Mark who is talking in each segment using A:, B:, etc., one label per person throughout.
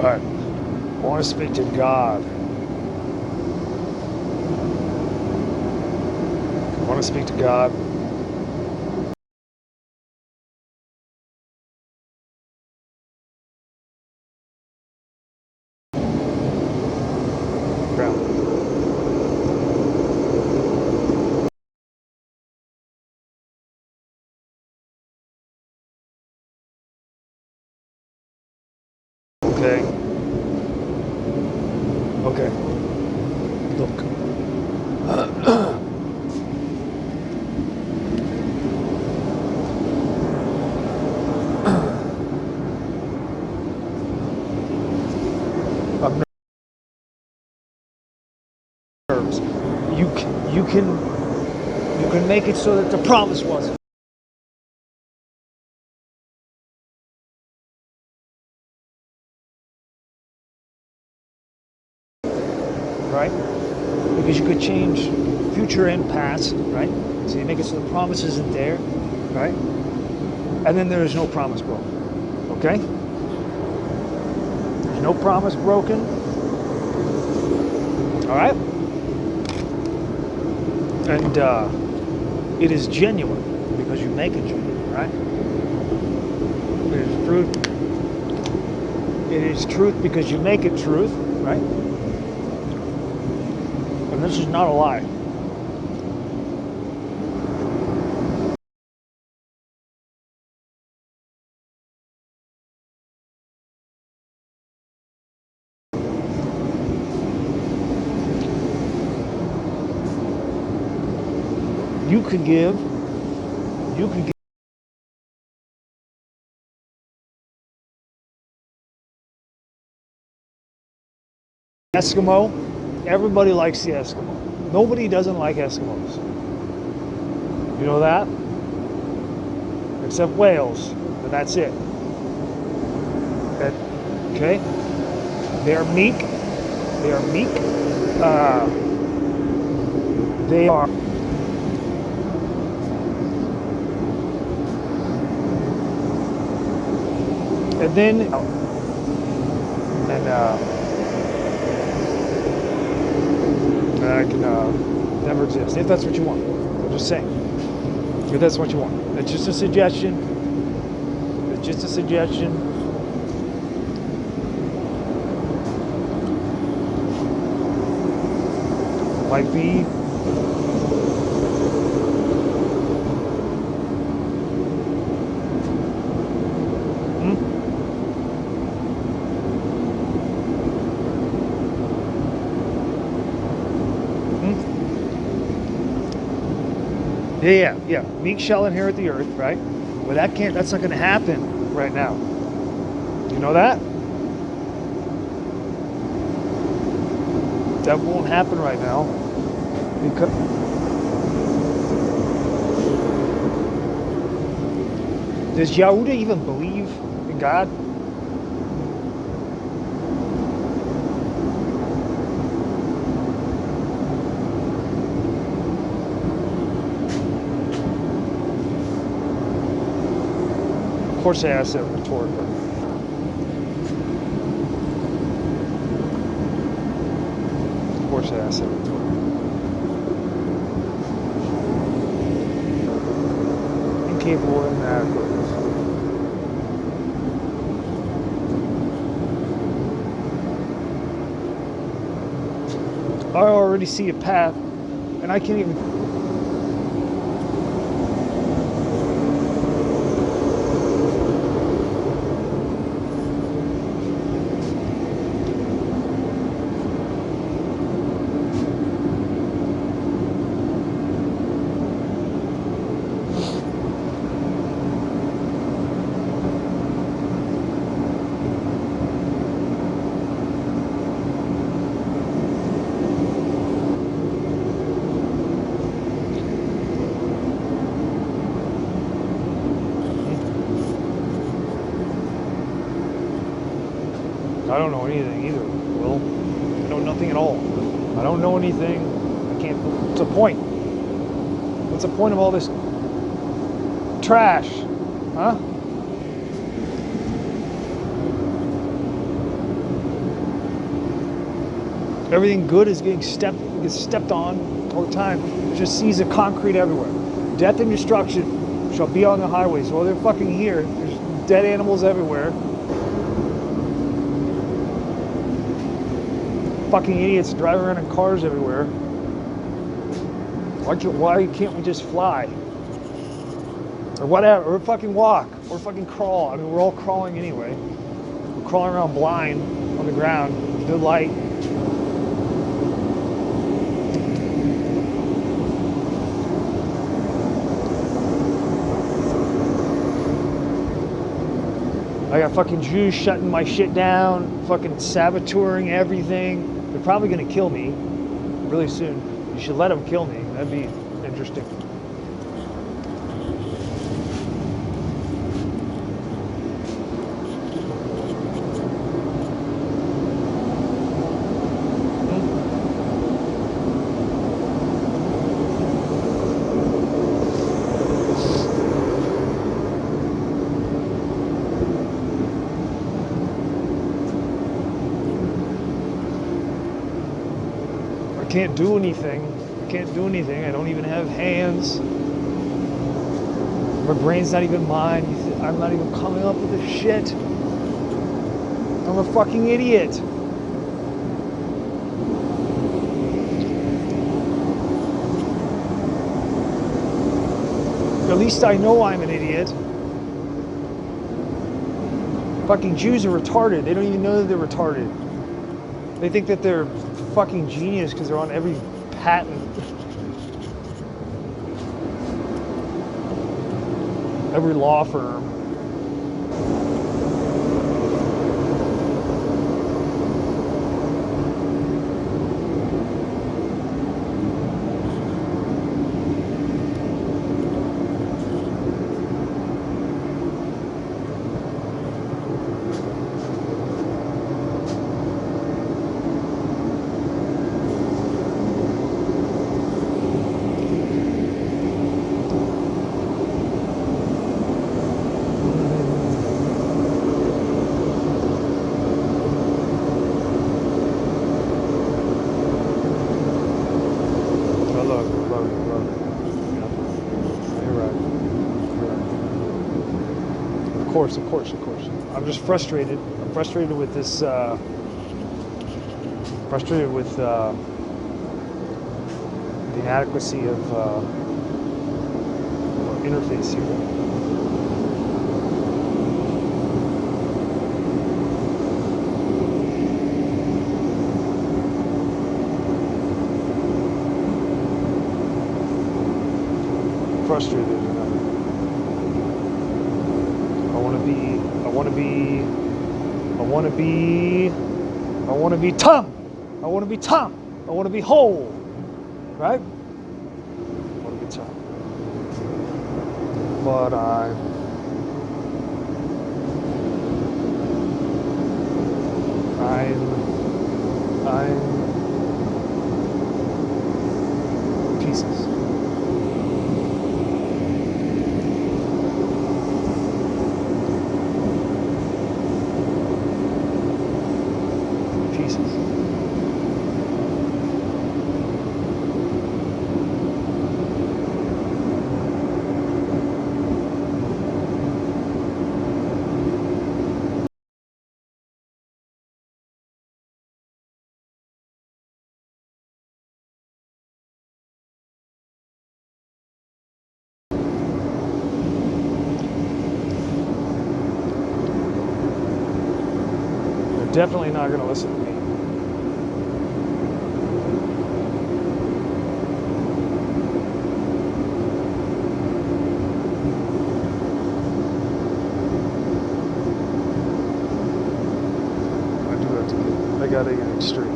A: Alright. I want to speak to God. I want to speak to God. Okay. Okay. Look. I'm nervous. You can make it so that the promise wasn't. Right? Because you could change future and past, right? So you make it so the promise isn't there, right? And then there is no promise broken. Okay? There's no promise broken. Alright? And it is genuine because you make it genuine, right? It is truth. It is truth because you make it truth, right? And this is not a lie. You could give Eskimo. Everybody likes the Eskimo. Nobody doesn't like Eskimos. You know that? Except whales, but that's it. Okay? They are meek. They are meek. They are. And then, I can never exist. If that's what you want, I'm just saying. If that's what you want, it's just a suggestion. It's just a suggestion. Might be. Yeah. Meek shall inherit the earth, right? But that's not going to happen right now. You know that? That won't happen right now. Because does Yehuda even believe in God? Of course I asked that rhetorically. Of course I asked that rhetorically. Incapable and inadequate. I already see a path, and I can't even. I don't know anything either, Will. I know nothing at all. I don't know anything. I can't. What's the point? What's the point of all this trash? Huh? Everything good is gets stepped on all the time. There's just seas of concrete everywhere. Death and destruction shall be on the highways. Well, they're fucking here. There's dead animals everywhere. Fucking idiots driving around in cars everywhere. Why can't we just fly? Or whatever, or fucking walk, or fucking crawl. I mean, we're all crawling anyway. We're crawling around blind on the ground, no light. I got fucking Jews shutting my shit down, fucking saboteuring everything. They're probably gonna kill me really soon. You should let them kill me. That'd be interesting. Can't do anything. I can't do anything. I don't even have hands. My brain's not even mine. I'm not even coming up with the shit. I'm a fucking idiot. At least I know I'm an idiot. Fucking Jews are retarded. They don't even know that they're retarded. They think that they're fucking genius because they're on every patent. Every law firm. Of course. I'm just frustrated. I'm frustrated with this. Frustrated with the inadequacy of interface here. Frustrated. I want to be Tom. I want to be Tom. I want to be whole. Right? I want to be Tom. But I'm pieces. Definitely not going to listen to me. I gotta get extreme.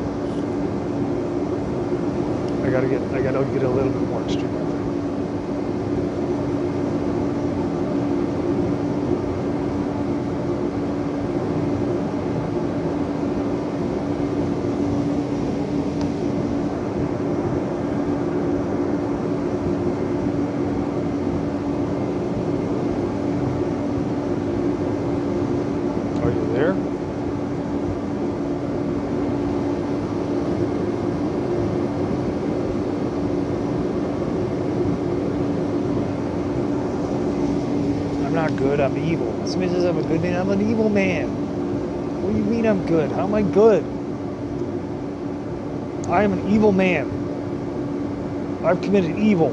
A: I gotta get a little bit more extreme, I think. Are you there? not good, I'm evil. Somebody says I'm a good man, I'm an evil man. What do you mean I'm good? How am I good? I am an evil man. I've committed evil.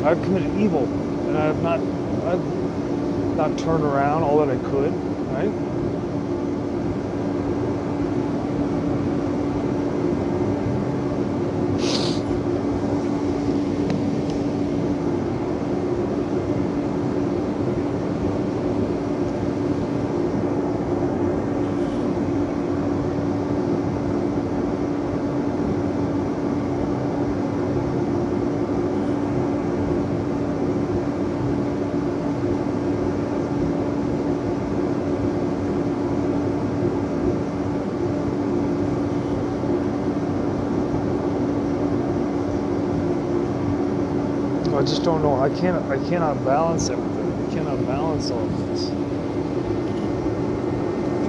A: I've committed evil, and I've not turned around all that I could, right? I just don't know. I cannot balance everything. I cannot balance all of this. I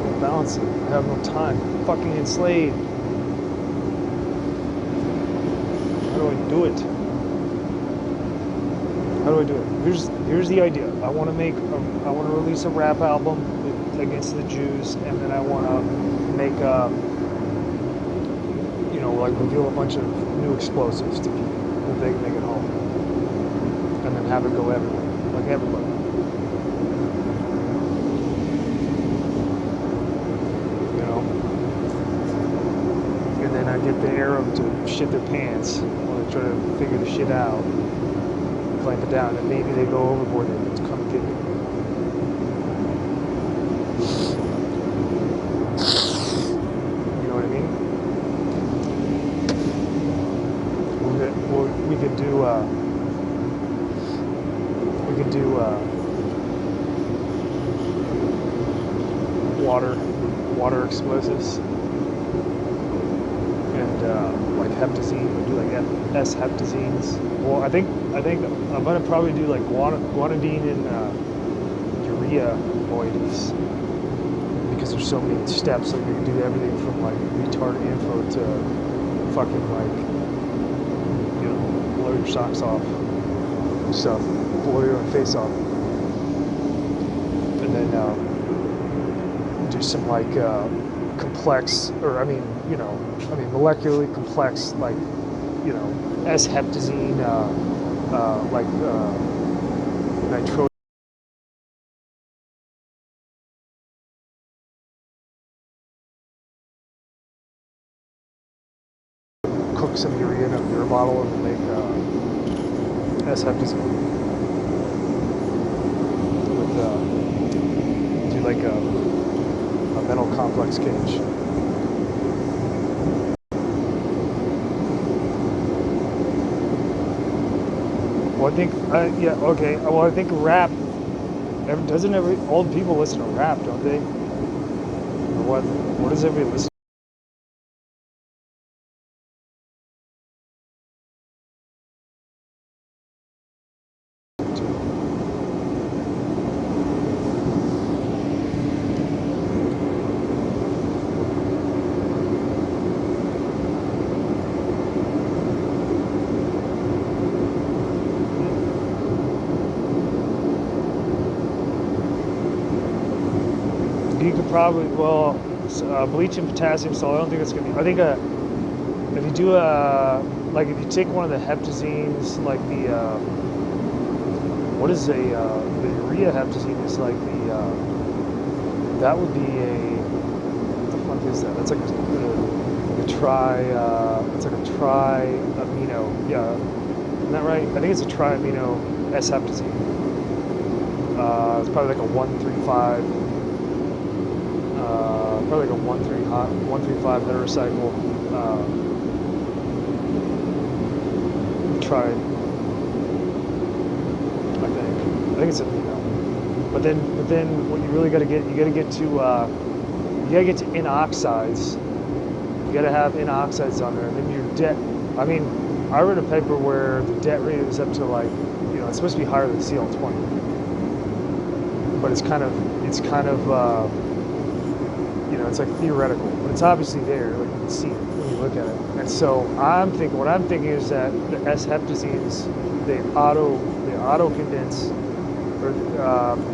A: can't balance it. I have no time. I'm fucking enslaved. How do I do it? How do I do it? Here's the idea. I want to release a rap album against the Jews, and then I want to make like reveal a bunch of new explosives to people that they can make at home. And then have it go everywhere, like everybody. You know? And then I get the Arab to shit their pants while they try to figure the shit out, clamp it down, and maybe they go overboard and come get me. You know what I mean? We could do water explosives, and like heptazine. We do like S-heptazines. Well, I think I'm gonna probably do like guanidine and urea moieties, because there's so many steps. Like we can do everything from like retard info to fucking like blow your socks off stuff, blow your own face off, and then do some like complex, or molecularly complex, like S-heptazine, like nitro. Cook some urea in a beer bottle and make S-heptazine with do like a metal complex cage. Well, I think okay. Well, I think rap. Doesn't old people listen to rap, don't they? Or what? What does everybody listen? You could probably, bleach and potassium salt. I don't think it's gonna be. I think if you do like if you take one of the heptazines, like the the urea heptazine is like that would be what the fuck is that? That's like a it's like a tri-amino. Yeah, isn't that right? I think it's a tri-amino S-heptazine. It's probably like a 135. Probably like a 135 heterocycle tried. I think it's amino. But then what you really got to get to N oxides. You got to have N oxides on there, and then your debt. I mean, I read a paper where the debt rate is up to like it's supposed to be higher than CL20, but it's kind of it's like theoretical. But it's obviously there, like you can see it when you look at it. And so what I'm thinking is that the S-heptazines, they auto condense, or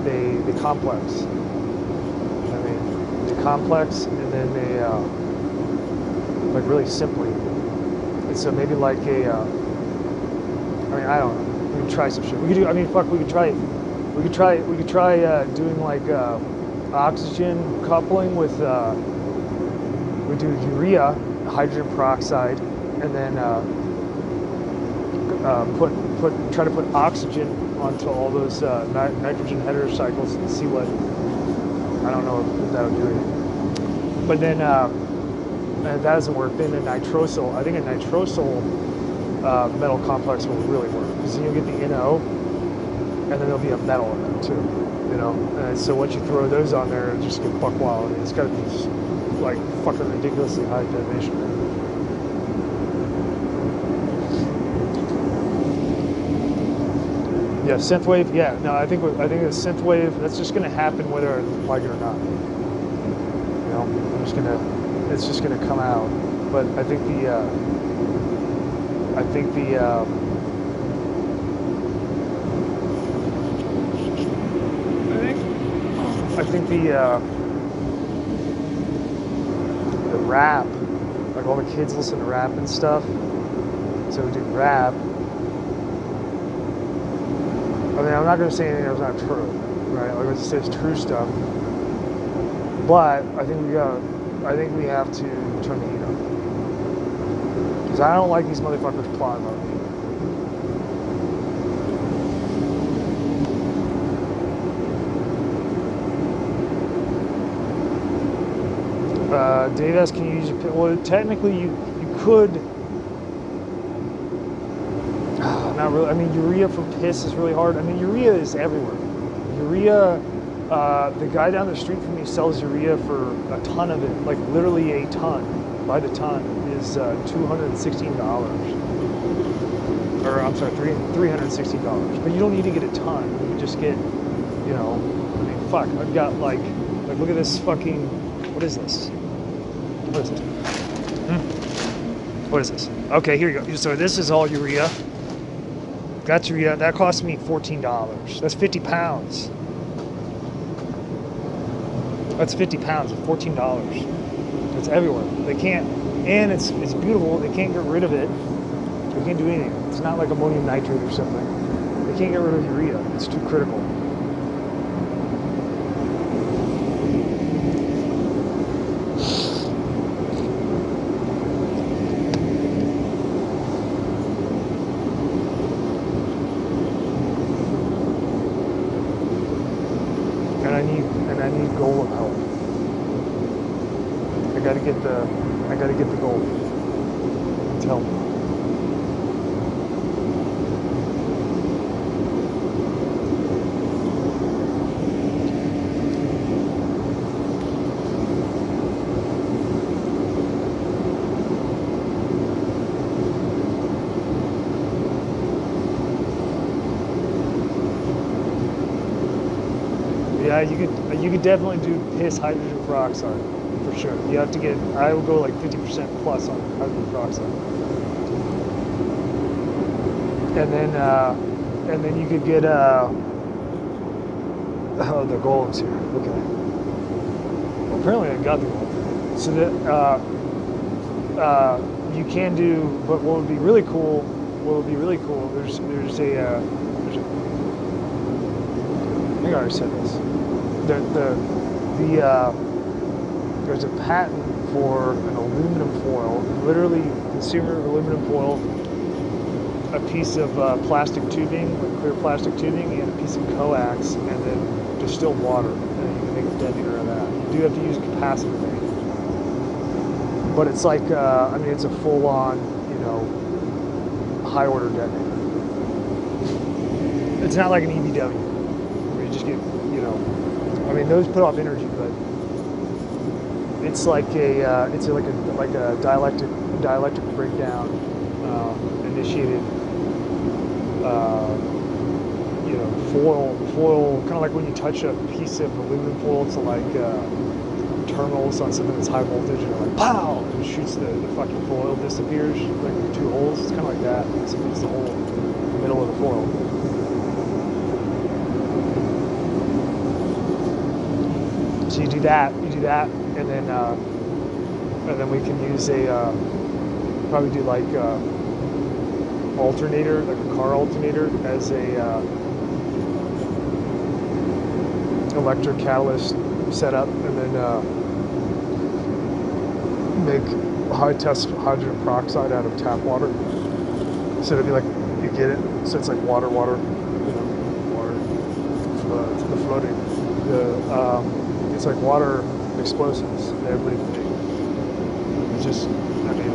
A: they complex. I mean, they complex, and then they like really simply. And so maybe like a, I mean, I don't know. We could try some shit. We could do. I mean, fuck. We could try doing like oxygen coupling with. We do urea, hydrogen peroxide, and then try to put oxygen onto all those nitrogen heterocycles and see what. I don't know if that'll do it. But then if that doesn't work, then a nitrosyl. I think a nitrosyl metal complex will really work, because then you'll get the NO, and then there'll be a metal in there too. You know, and so once you throw those on there, it just get buck wild. I mean, it's got to be like fucking ridiculously high detonation rate. Yeah, synthwave. Yeah, no, I think the synthwave. That's just gonna happen whether I like it or not. You know, it's just gonna come out. But I think the rap, like all the kids listen to rap and stuff. So we do rap. I mean, I'm not going to say anything that's not true, right? Like, let's just say it's true stuff. But I think we have to turn the heat up, because I don't like these motherfuckers plotting on me. Dave asks, can you use your piss? Well, technically you could. Not really. I mean, urea for piss is really hard. I mean, urea is everywhere. Urea, the guy down the street from me sells urea for a ton of it, like literally a ton, by the ton, is $216. Or I'm sorry, $316. But you don't need to get a ton. You can just get, you know, I mean, fuck. I've got like look at this fucking. What is this? What is this? What is this? Okay, here you go. So this is all urea. That's urea. That cost me $14. That's 50 pounds. That's 50 pounds at $14. It's everywhere. They can't, and it's beautiful. They can't get rid of it. They can't do anything. It's not like ammonium nitrate or something. They can't get rid of urea. It's too critical. And I need golem help. I gotta get the gold. Tell me. Yeah, you could definitely do piss hydrogen peroxide for sure. You have to get. I would go like 50% plus on hydrogen peroxide, and then you could get oh, the golems here. Okay. Well, apparently I got the golem. So that you can do. But what would be really cool? There's a. I think I already said this. There's a patent for an aluminum foil, literally consumer aluminum foil, a piece of plastic tubing, like clear plastic tubing, and a piece of coax, and then distilled water, and then you can make a detonator of that. You do have to use a capacitor thing, but it's like I mean, it's a full-on, you know, high-order detonator. It's not like an EBW. You just get, you know, I mean, those put off energy, but it's like a dielectric breakdown initiated, you know, foil, kind of like when you touch a piece of aluminum foil to like terminals on something that's high voltage, and like pow, and it shoots the fucking foil disappears like the 2 holes. It's kind of like that. So it's the hole in the middle of the foil. So you do that, and then we can use a probably do like alternator, like a car alternator, as a electric catalyst setup, and then make high test hydrogen peroxide out of tap water. So it'd be like, you get it, so it's like water, water, the floating. It's like water explosives that everybody can make. It's just, I mean,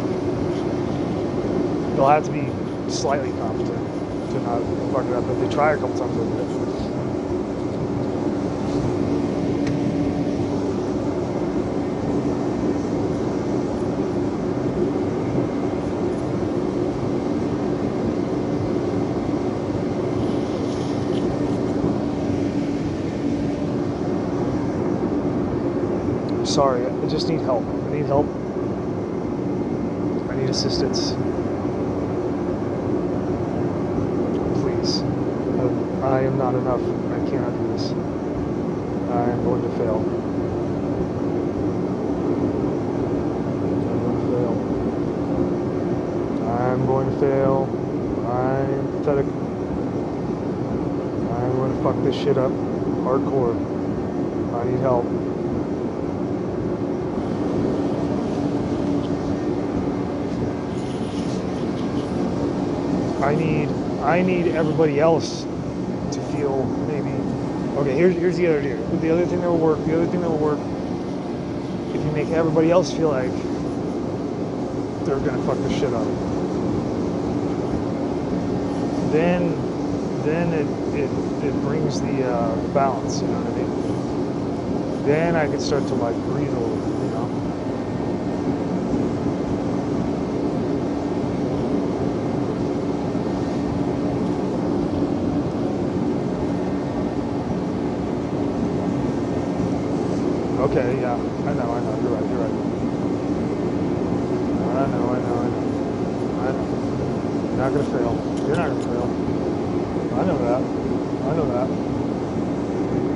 A: they'll have to be slightly competent to not fuck it up. If they try a couple times, they'll do it. Sorry, I just need help. I need help. I need assistance. Please. I am not enough. I cannot do this. I am going to fail. I'm going to fail. I'm pathetic. I'm going to fuck this shit up hardcore. I need help. I need everybody else to feel maybe. Okay, here's the other deal. The other thing that will work. If you make everybody else feel like they're gonna fuck this shit up, then it brings the balance. You know what I mean? Then I can start to like breathe a little bit. You know. Okay, yeah, I know, you're right. I know. You're not gonna fail. You're not gonna fail. I know that.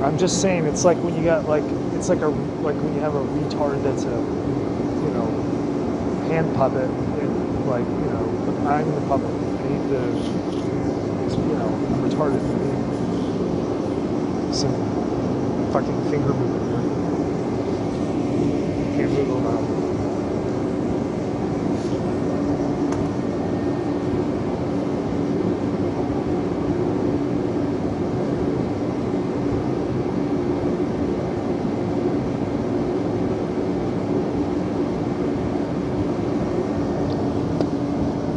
A: I'm just saying, it's like when you got like, it's like when you have a retard that's a, you know, hand puppet, and like, you know, I'm the puppet. I need the, you know, I'm retarded. I need some fucking finger movement here. Can't move them out.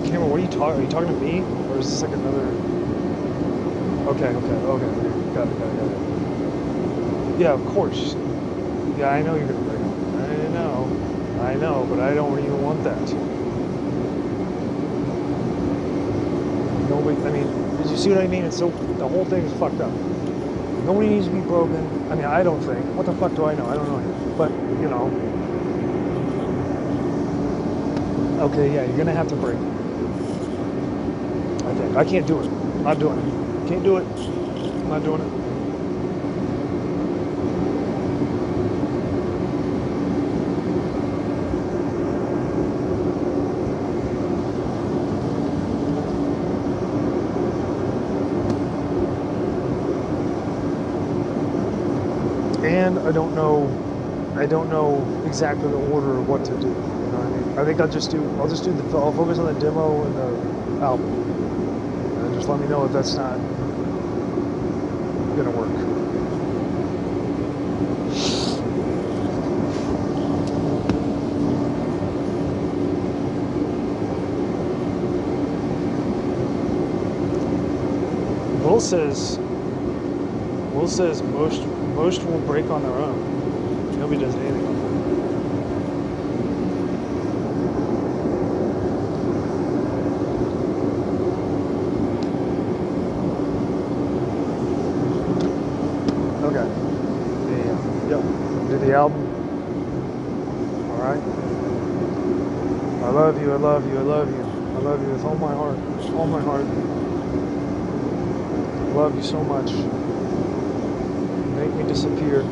A: Cameron, what are you talking? Are you talking to me, or is this like another? Okay. Got it. Yeah, of course. Yeah, I know you're gonna break up. I know, but I don't even want that. Nobody, I mean, did you see what I mean? It's so, the whole thing is fucked up. Nobody needs to be broken. I mean, I don't think. What the fuck do I know? I don't know. But, you know. Okay, yeah, you're gonna have to break. I think. I can't do it. I'm not doing it. Can't do it. I'm not doing it. And I don't know exactly the order of what to do. You know what I mean? I think I'll focus on the demo and the album. And just let me know if that's not gonna work. Will says most will break on their own. Nobody does anything on their own. Okay. Yep. Do the album. Alright? I love you, I love you, I love you. I love you with all my heart. All my heart. I love you so much. Make me disappear.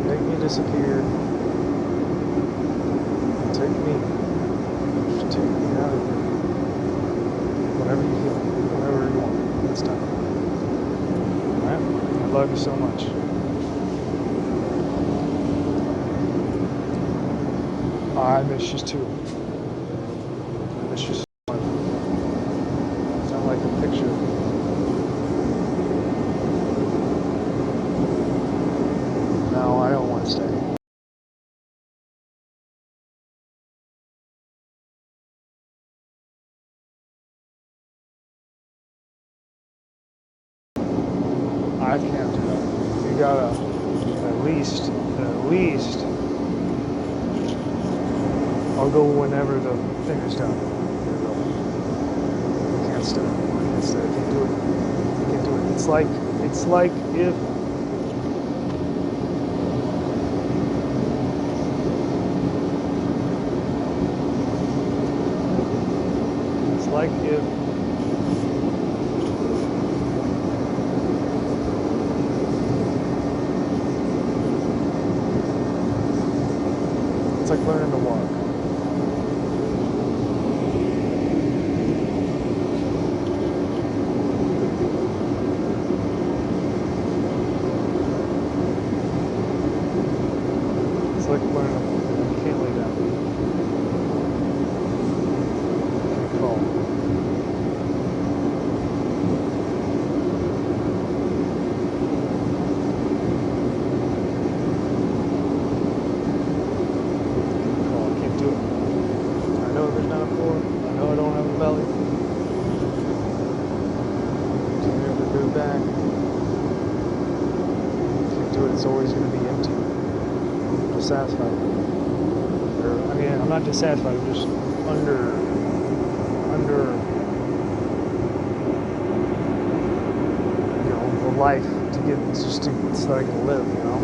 A: Make me disappear. Take me. Just take me out of here. Whatever you feel. Whatever you want. It's time. Alright? I love you so much. I miss you too. I miss you so much. Sound like a picture. No, I don't want to stay. I can't do that. You gotta at least, I'll go whenever the thing is done. I can't stay. I can't stay. I can't do it. I can't do it. It's like if it's like if it's like learning to walk. It's like learning to walk. You can't lay down. You can't crawl. I can't do it. I know there's not a floor. I know I don't have a belly. Can't ever go back. Can't do it. It's always going to be empty. Dissatisfied. Or, I mean, I'm not dissatisfied. I'm just under, you know, the life to get just to so that I can live. You know.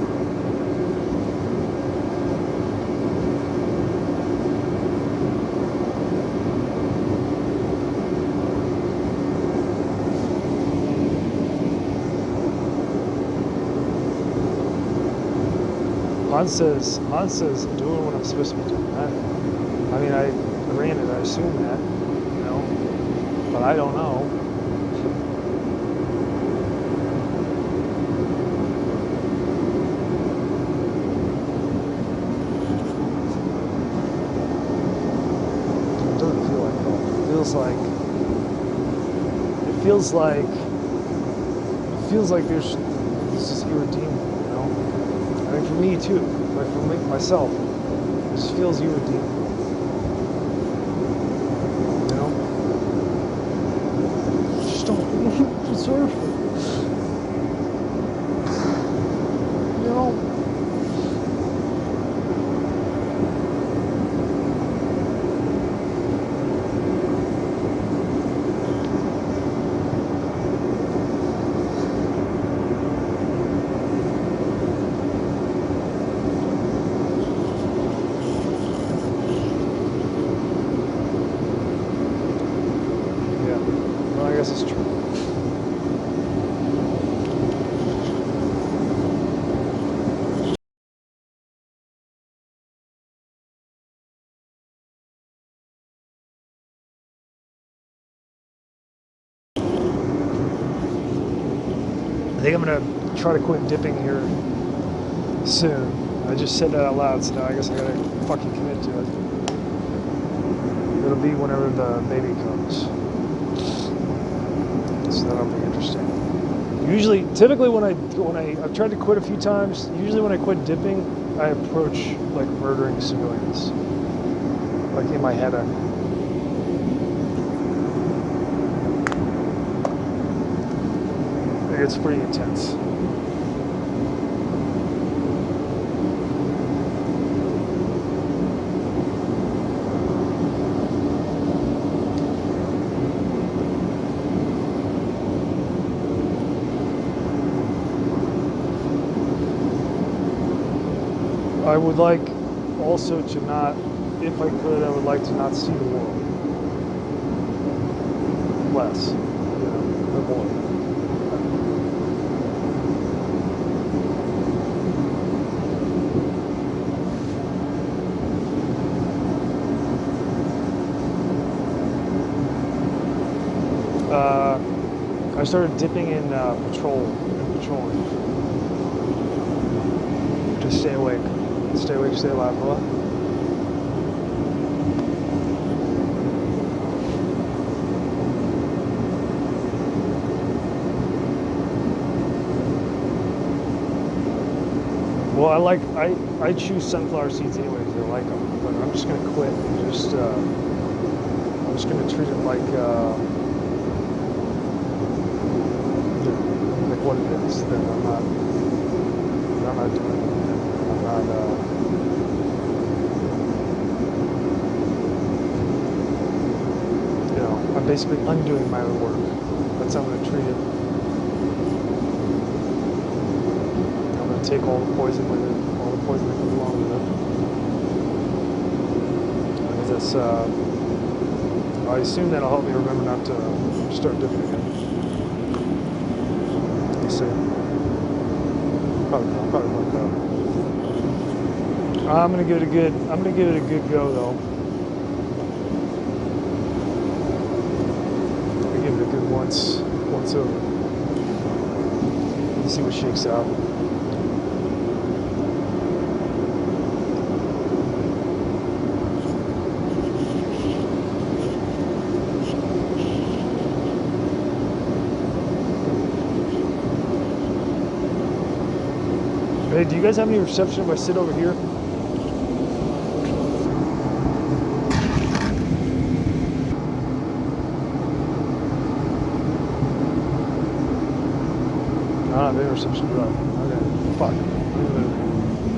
A: Han says I'm doing what I'm supposed to be doing. I mean, granted, I assume that, you know, but I don't know. It doesn't feel like that. It feels like there's this is irredeemable, you know. I mean, for me too, like for myself, this feels irredeemable. You know? I just don't deserve it. You know? I guess it's true. I think I'm gonna try to quit dipping here soon. I just said that out loud, so now I guess I gotta fucking commit to it. It'll be whenever the baby comes. So that'll be interesting. Usually, typically when I've tried to quit a few times, usually when I quit dipping, I approach like murdering civilians. Like in my head, it's pretty intense. I would like also to not, if I could, I would like to not see the world. Less, the more. I started dipping in petroleum. Just stay awake. Stay awake, stay alive, bro. Well, I choose sunflower seeds anyway because I like them, but I'm just gonna quit and just I'm just gonna treat it like what it is. Then I'm not doing it. I'm not. I'm basically undoing my own work. That's how I'm gonna treat it. Take all the poison with it, all the poison that comes along with it. Because that's, I assume that'll help me remember not to start dipping again. Let's see. Probably won't go. I'm gonna give it a good go though. I'm gonna give it a good once over. Let's see what shakes out. Hey, do you guys have any reception if I sit over here? I don't have any reception, bro. Okay, fuck.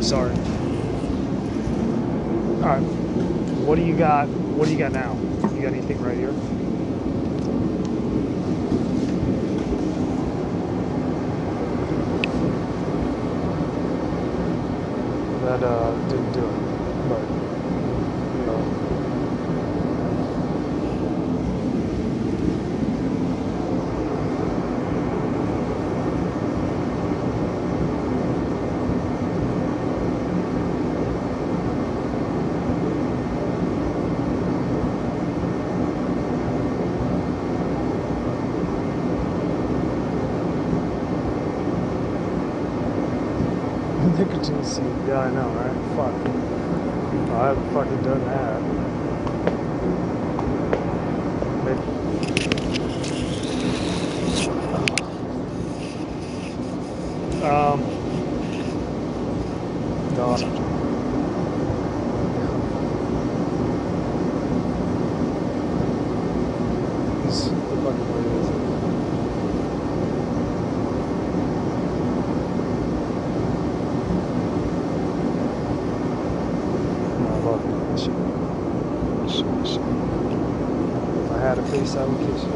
A: Sorry. Alright. What do you got? What do you got now? You got anything right here? That didn't do it, but nicotine seed. Yeah, I know, right? Fuck. I haven't fucking done that. Maybe. No. This is the fucking way it is. If I had a face, I would kiss you.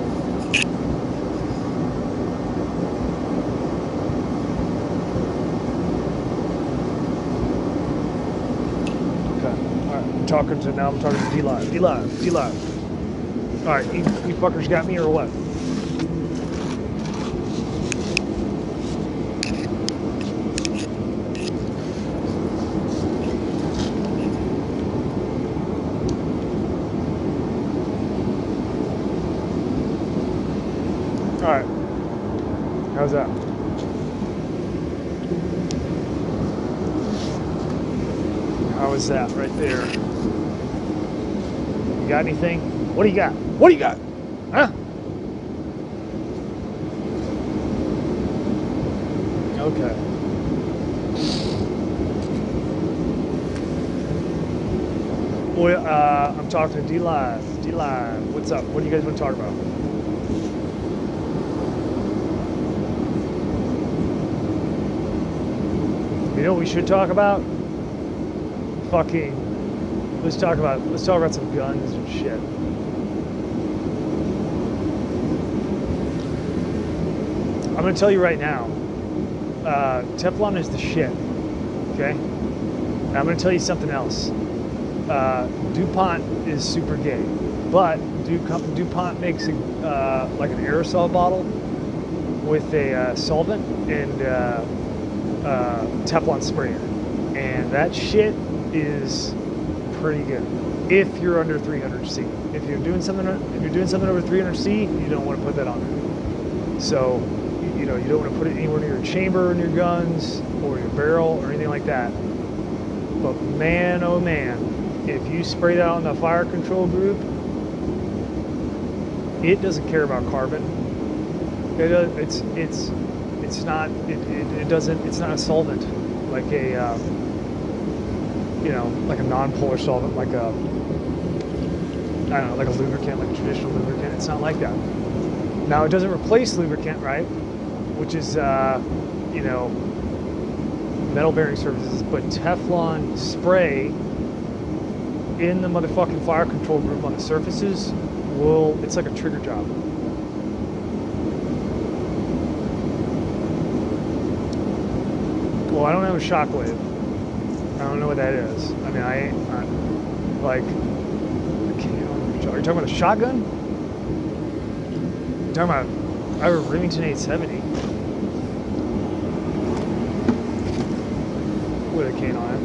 A: Okay. Alright, I'm talking to DLive. DLive. Alright, you fuckers got me or what? Alright. How's that? How is that right there? You got anything? What do you got? What do you got? Huh? Okay. Well, I'm talking to DLive. DLive, what's up? What do you guys want to talk about? You know what we should talk about? Fucking, let's talk about some guns and shit. I'm gonna tell you right now, Teflon is the shit, okay? And I'm going to tell you something else. DuPont is super gay, but DuPont makes like an aerosol bottle with a solvent and Teflon sprayer, and that shit is pretty good if you're under 300C. If you're doing something over 300C, you don't want to put that on there. So you know, you don't want to put it anywhere near your chamber in your guns or your barrel or anything like that. But man, oh man, if you spray that on the fire control group, it doesn't care about carbon. It's not a solvent like a you know, like a non-polar solvent, like a, I don't know, like a lubricant, like a traditional lubricant. It's not like that. Now it doesn't replace lubricant, right? Which is you know, metal bearing surfaces, but Teflon spray in the motherfucking fire control group on the surfaces will, it's like a trigger job. Well, I don't have a shockwave. I don't know what that is. I mean, I'm like, are you talking about a shotgun? You're talking about, I have a Remington 870 with a cane on it.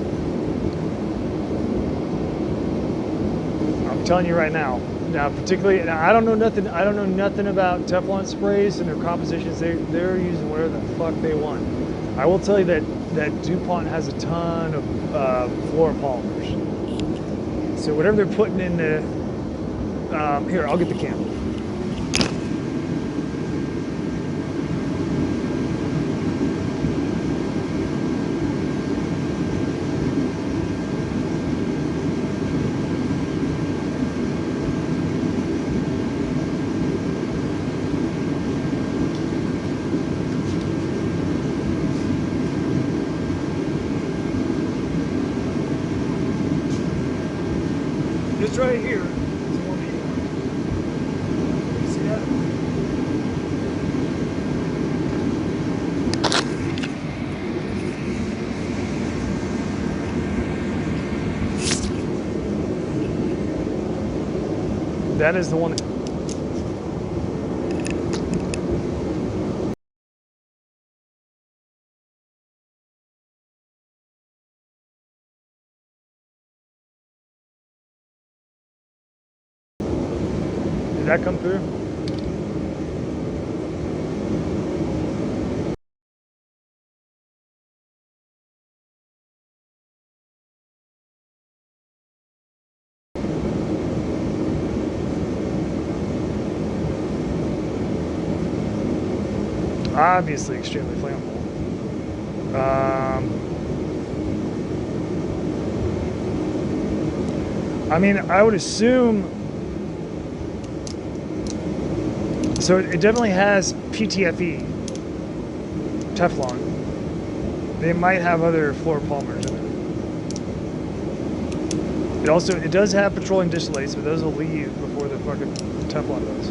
A: I'm telling you right now. Now, particularly, now I don't know nothing about Teflon sprays and their compositions. They're using whatever the fuck they want. I will tell you that DuPont has a ton of fluoropolymers. So whatever they're putting in the, here, I'll get the camera. This right here is the one that you want. You see that? That is the one. Did that come through? Obviously extremely flammable. I mean, I would assume, so it definitely has PTFE, Teflon. They might have other fluoropolymers in it. It does have petroleum distillates, but those will leave before the fucking Teflon does.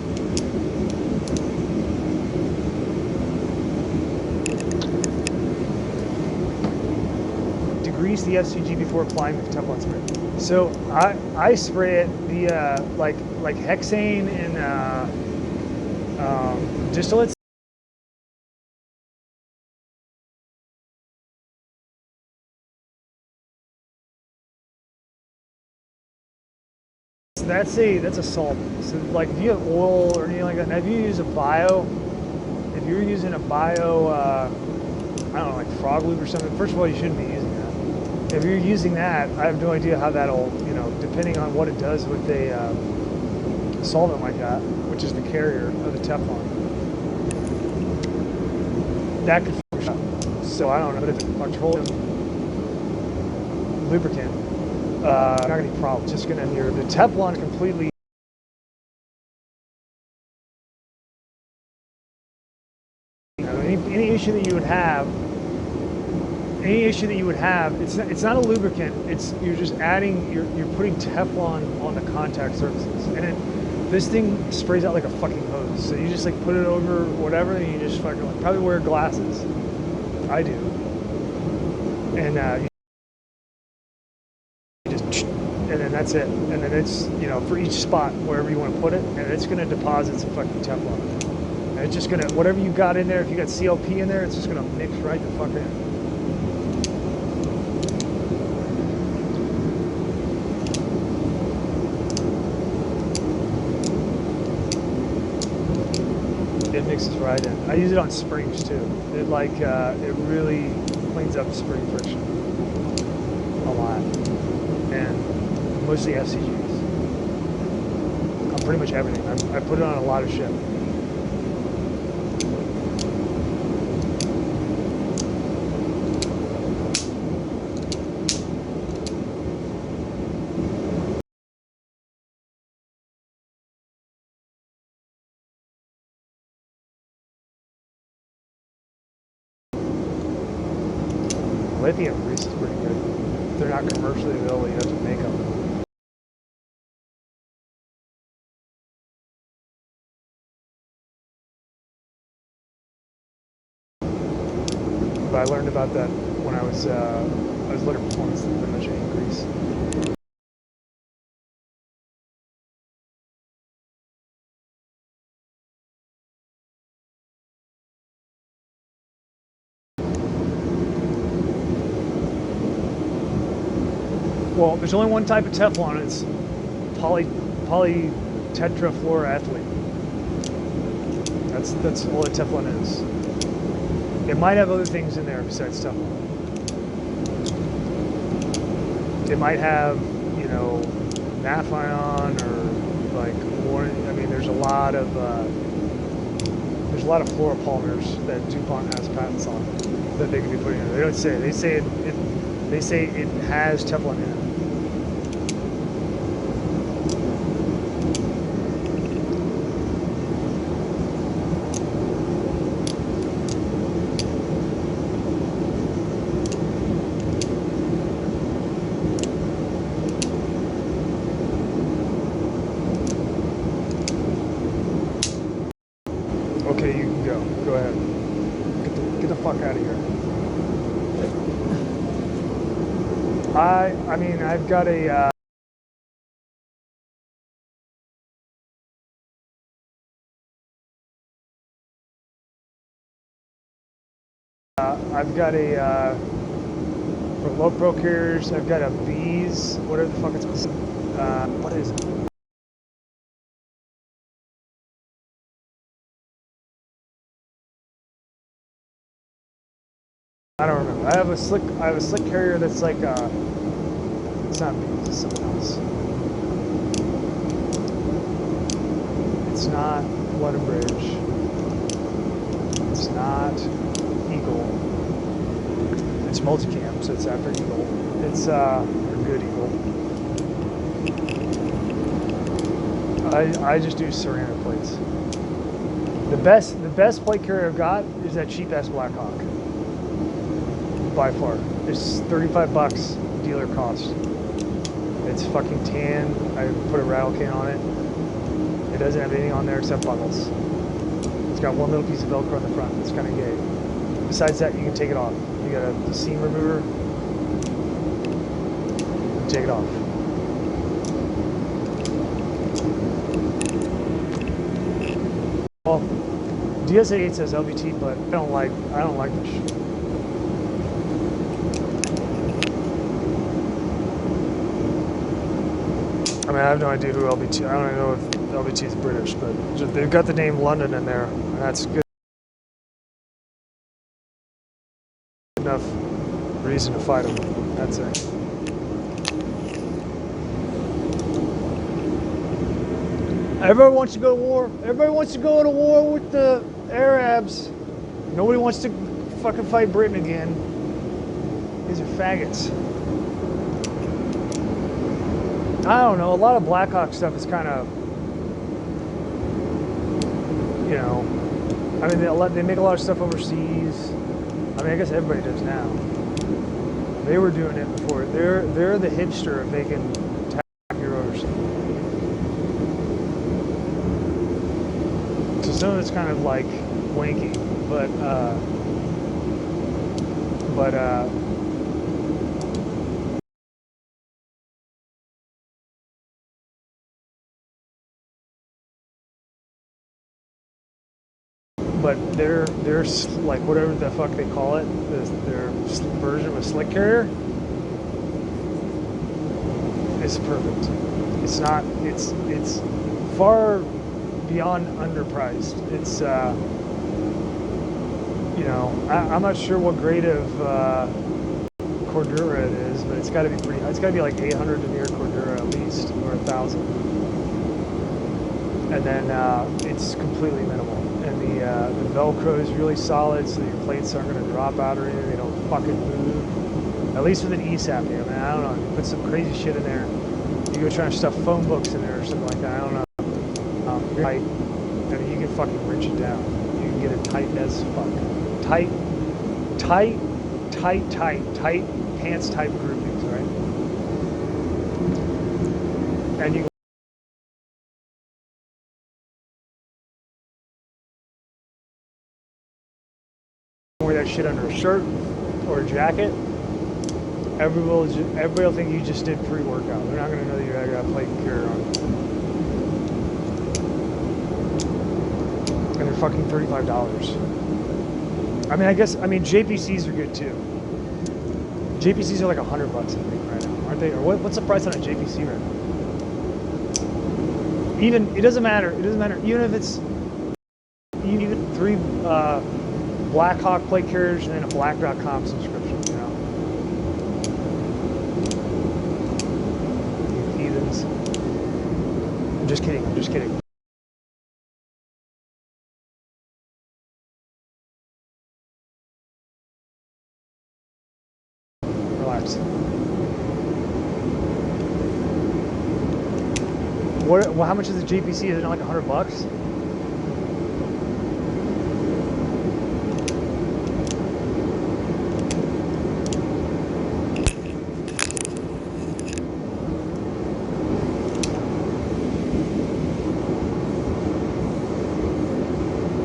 A: Degrease the FCG before applying the Teflon spray. So I spray it via like hexane and distillates. That's a solvent. So like if you have oil or anything like that, now if you're using a bio, I don't know, like frog lube or something, first of all, you shouldn't be using that. If you're using that, I have no idea how that'll, you know, depending on what it does with a solvent like that, which is the carrier of the Teflon. That could fuck up. So I don't know, but if it's petroleum lubricant, not gonna be a problem. Just gonna hear the Teflon completely. You know, any issue that you would have, it's not a lubricant. You're just adding, you're putting Teflon on the contact surfaces, and this thing sprays out like a fucking hose. So you just like put it over whatever, and you just fucking like, probably wear glasses. I do, and that's it. And then it's, you know, for each spot, wherever you want to put it, and it's going to deposit some fucking Teflon. And it's just going to, whatever you got in there, if you got CLP in there, it's just going to mix right the fuck in. It mixes right in. I use it on springs too. It like it really cleans up spring friction a lot, and mostly FCGs. On pretty much everything. I put it on a lot of shit. Lithium grease is pretty good. If they're not commercially available, you have to make them. But I learned about that when I was looking for performance imaging grease. Well, there's only one type of Teflon. It's polytetrafluoroethylene. That's all that Teflon is. It might have other things in there besides Teflon. It might have, you know, naphthalene or like more. I mean, there's a lot of fluoropolymers that DuPont has patents on that they can be putting in. They don't say. They say they say it has Teflon in it. Okay, you can go. Go ahead. Get the fuck out of here. I mean, I've got a. I've got a. For low pro carriers, I've got a V's. Whatever the fuck it's called. What is it? I don't remember. I have a slick carrier that's like it's not V's, it's something else. It's not Blood and Bridge. It's not Eagle. It's multicam, so it's after Eagle. It's a good Eagle. I just do ceramic plates. The best plate carrier I've got is that cheap ass Blackhawk. By far. It's 35 bucks dealer cost. It's fucking tan. I put a rattle can on it. It doesn't have anything on there except buckles. It's got one little piece of Velcro on the front. It's kind of gay. Besides that, you can take it off. You got the seam remover. Take it off. Well, DSA 8 says LVT, but I don't like this shit. I mean, I have no idea who LVT. I don't even know if LVT is British, but they've got the name London in there, and that's good enough reason to fight them. That's it. Everybody wants to go to war. Everybody wants to go to war with the Arabs. Nobody wants to fucking fight Britain again. These are faggots. I don't know. A lot of Blackhawk stuff is kind of, you know, I mean, they make a lot of stuff overseas. I mean, I guess everybody does now. They were doing it before. They're the hipster of making tacky rotors. So some of it's kind of like wanky, but but their like whatever the fuck they call it, their version of a slick carrier is perfect. It's not. It's far beyond underpriced. It's you know, I'm not sure what grade of Cordura it is, but it's got to be pretty. It's got to be like 800 denier Cordura at least, or 1,000. And then it's completely minimal. And the Velcro is really solid, so your plates aren't going to drop out or anything. They don't fucking move. At least with an ESAP, I mean, I don't know. You put some crazy shit in there. You go try to stuff phone books in there or something like that. I don't know. Tight. I mean, you can fucking wrench it down. You can get it tight as fuck. Tight pants type groupings, right? And you wear that shit under a shirt or a jacket. Everybody will think you just did pre-workout. They're not going to know that you got a plate carrier on. And they're fucking $35. I mean, JPCs are good too. JPCs are like $100 I think right now, aren't they? Or what's the price on a JPC right now? Even it doesn't matter. It doesn't matter. Even if it's even 3 Blackhawk plate carriers and then a black.com subscription, you know. You heathens. I'm just kidding. I'm just kidding. Relax. Well, how much is the JPC? Is it like $100?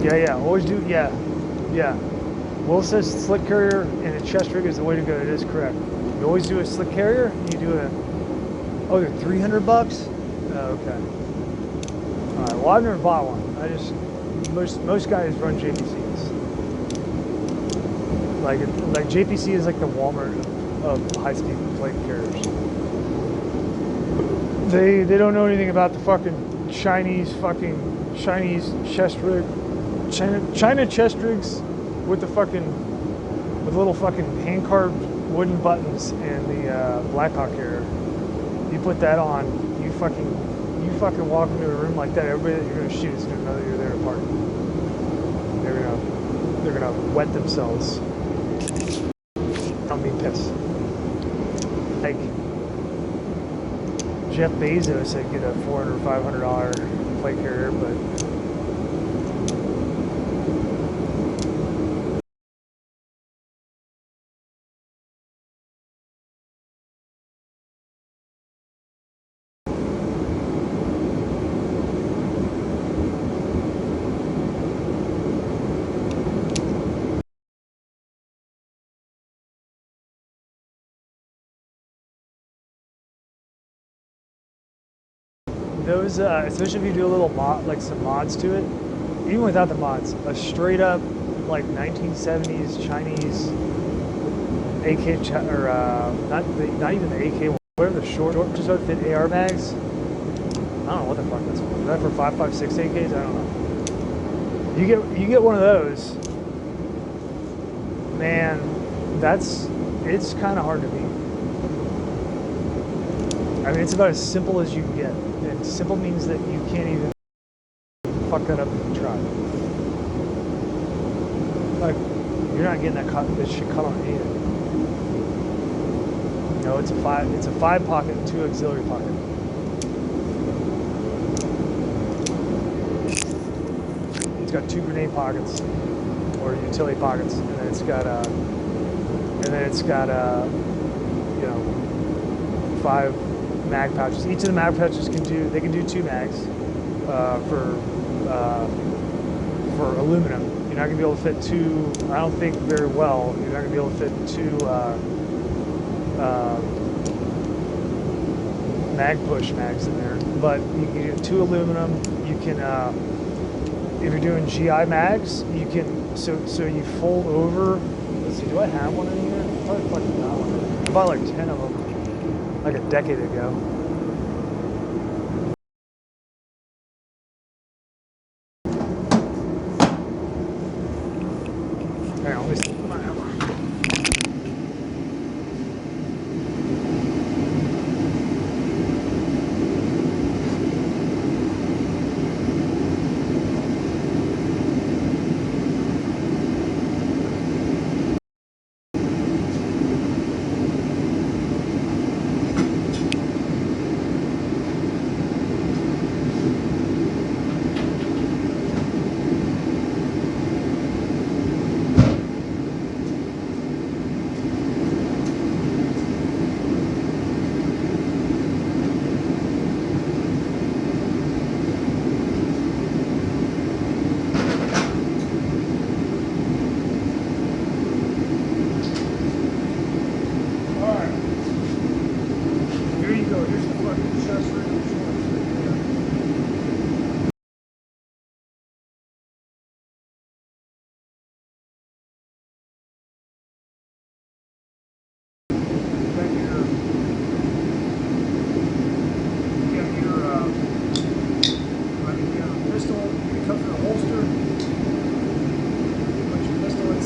A: Yeah, always do, yeah. Will says slick carrier and a chest rig is the way to go. It is correct. You always do a slick carrier, you do a, oh, they're $300? Oh, okay. All right, well, I've never bought one. Most guys run JPCs. Like JPC is like the Walmart of high-speed plate carriers. They don't know anything about the fucking Chinese chest rig. China chest rigs with the little fucking hand carved wooden buttons and the Blackhawk carrier. You put that on, you fucking walk into a room like that. Everybody that you're gonna shoot is gonna know that you're there to party. They're gonna wet themselves. Don't be pissed. Like Jeff Bezos said, get a $400 or $500 plate carrier, but. Those, especially if you do a little mod, like some mods to it, even without the mods, a straight up like 1970s Chinese AK, or not even the AK, whatever the short, just don't fit AR mags. I don't know what the fuck that's for. Is that for 5.56 AKs? I don't know. You get one of those, man. It's kind of hard to beat. I mean, it's about as simple as you can get. And simple means that you can't even fuck that up if you try. Like, you're not getting this shit cut on anything. You know, it's a 5 pocket and 2 auxiliary pocket. It's got 2 grenade pockets or utility pockets, and then it's got you know, 5 mag pouches. Each of the mag pouches can do 2 mags for aluminum. You're not gonna be able to fit 2. I don't think very well. You're not gonna be able to fit 2 mag push mags in there. But you can get 2 aluminum. You can if you're doing GI mags, you can, so you fold over. Let's see, do I have one in here? I probably fucking got one. I bought like 10 of them like a decade ago. Hang on, let me see.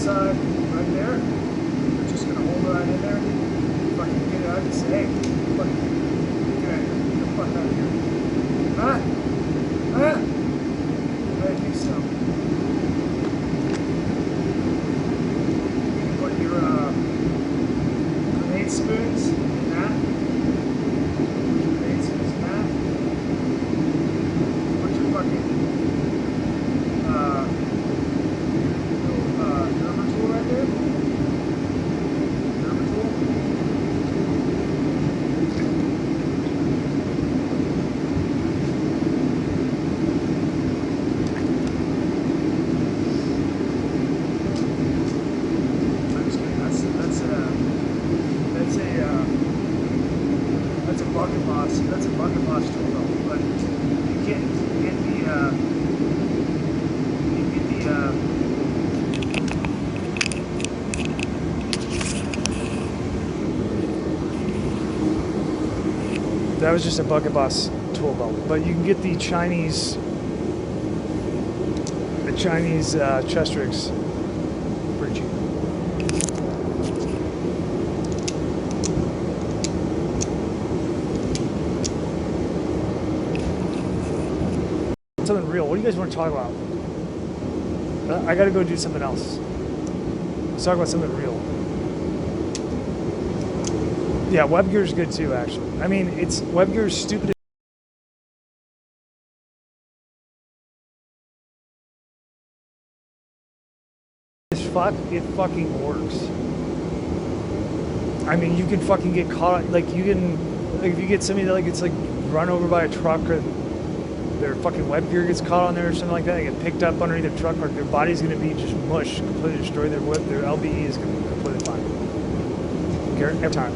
A: Right there. We're just gonna hold it right in there. Fucking get it out and say, hey, fucking get the fuck out of here. Huh? Huh? I think so. You can put your grenade spoons in that. Grenade spoons in that. Put your fucking Gerber tool right there. Gerber tool. I'm just kidding. That's a bucket boss. That's a bucket boss tool though. But you get the that was just a bucket boss tool belt, but you can get the Chinese chest rigs pretty cheap. Something real. What do you guys want to talk about? I gotta go do something else. Let's talk about something real. Yeah, web gear is good too, actually. I mean, it's web gear is stupid as fuck. It fucking works. I mean, you can fucking get caught. Like you can, like if you get somebody that like gets like run over by a truck or their fucking web gear gets caught on there or something like that, they get picked up underneath the truck, or their body's gonna be just mush, completely destroyed. Their LBE is gonna be completely fine. Every time.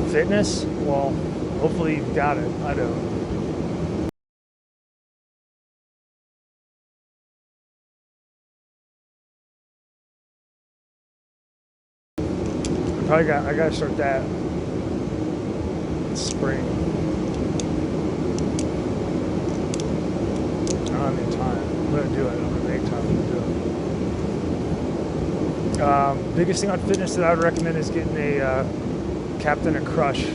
A: Fitness? Well, hopefully you've got it. I don't. I gotta start that this spring. I don't have any time. I'm gonna do it. I'm gonna make time to do it. Biggest thing on fitness that I would recommend is getting a Captain of Crush.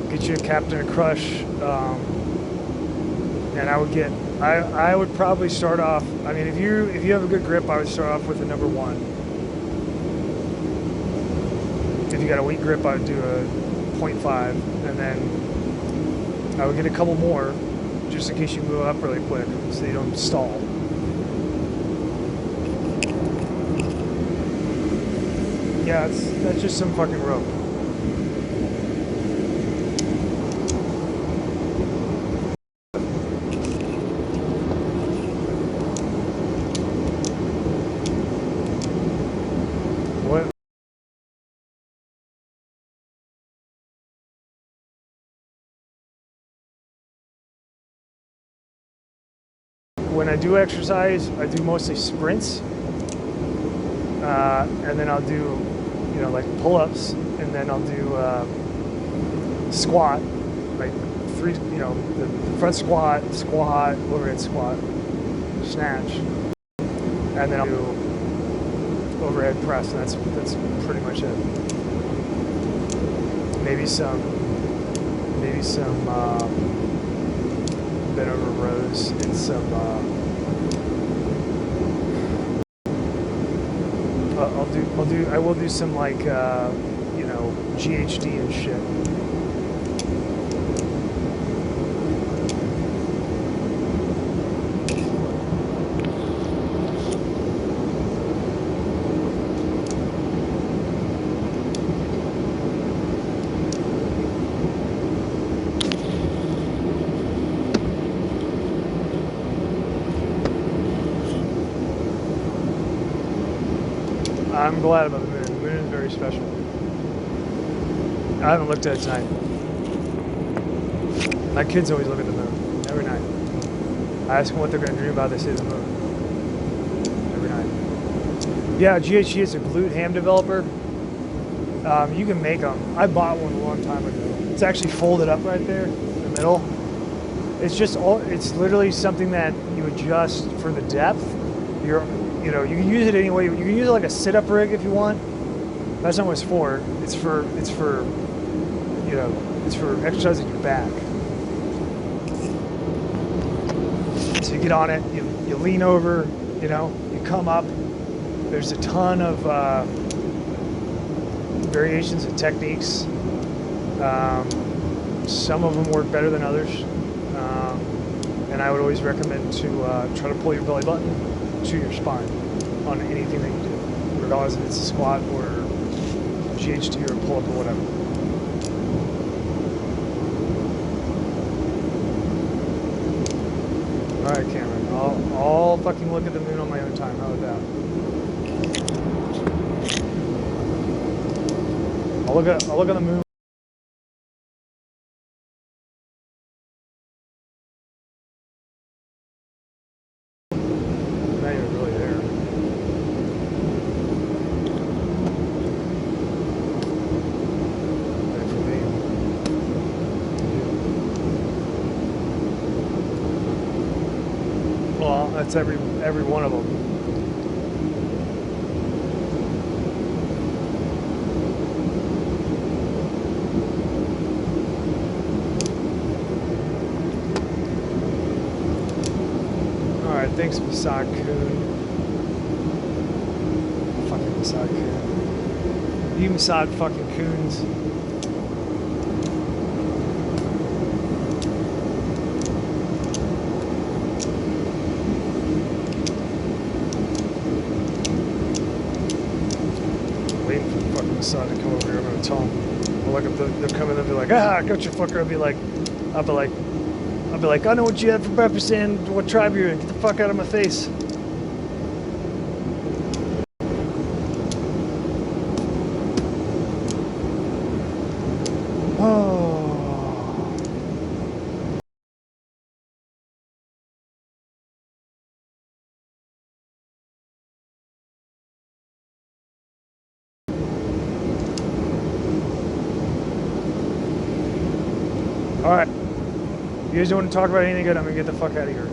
A: Get you a Captain of Crush, and I would probably start off. I mean, if you have a good grip, I would start off with a number 1. If you got a weak grip, I would do a 0.5, and then I would get a couple more, just in case you move up really quick, so you don't stall. Yeah, that's just some fucking rope. when I do exercise, I do mostly sprints, and then I'll do, you know, like pull-ups, and then I'll do squat, like 3, you know, the front squat, overhead squat, snatch, and then I'll do overhead press, and that's pretty much it. Maybe some bent over rows and some I will do some like you know, GHD and shit. I'm glad about the moon. The moon is very special. I haven't looked at it tonight. My kids always look at the moon every night. I ask them what they're going to dream about. They say the moon every night. Yeah, GHG is a glute ham developer. You can make them. I bought one a long time ago. It's actually folded up right there in the middle. It's just it's literally something that you adjust for the depth. You know, you can use it any way. You can use it like a sit-up rig if you want. That's not what it's for. It's for you know, it's for exercising your back. So you get on it, you lean over, you know, you come up. There's a ton of variations and techniques. Some of them work better than others, and I would always recommend to try to pull your belly button to your spine on anything that you do, regardless if it's a squat or GHD or a pull-up or whatever. All right, Cameron, I'll fucking look at the moon on my own time. How about that? I'll look at the moon. Not even really there. Wait for me. Well, that's every one of them. Alright, thanks, Masad Kun. Fucking Masad Kun. You Masad fucking Coons. Waiting for fucking Masad to come over here. I'm gonna tell him. Well, like if they'll come in and be like, ah, gotcha fucker. I'll be like, I know what you had for breakfast and what tribe you're in. Get the fuck out of my face. Oh. All right. You guys don't want to talk about anything good, I'm going to get the fuck out of here.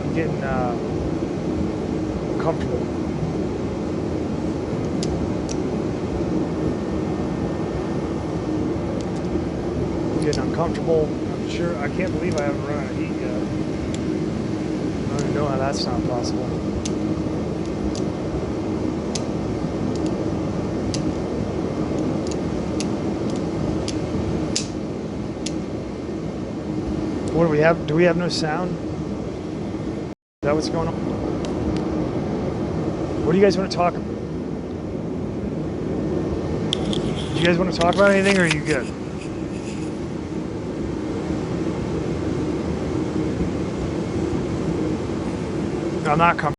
A: I'm getting comfortable. I'm getting uncomfortable. I'm sure, I can't believe I haven't run out of heat yet. I don't even know how that's not possible. What do we have? Do we have no sound? Is that what's going on? What do you guys want to talk about? Do you guys want to talk about anything, or are you good? I'm not comfortable.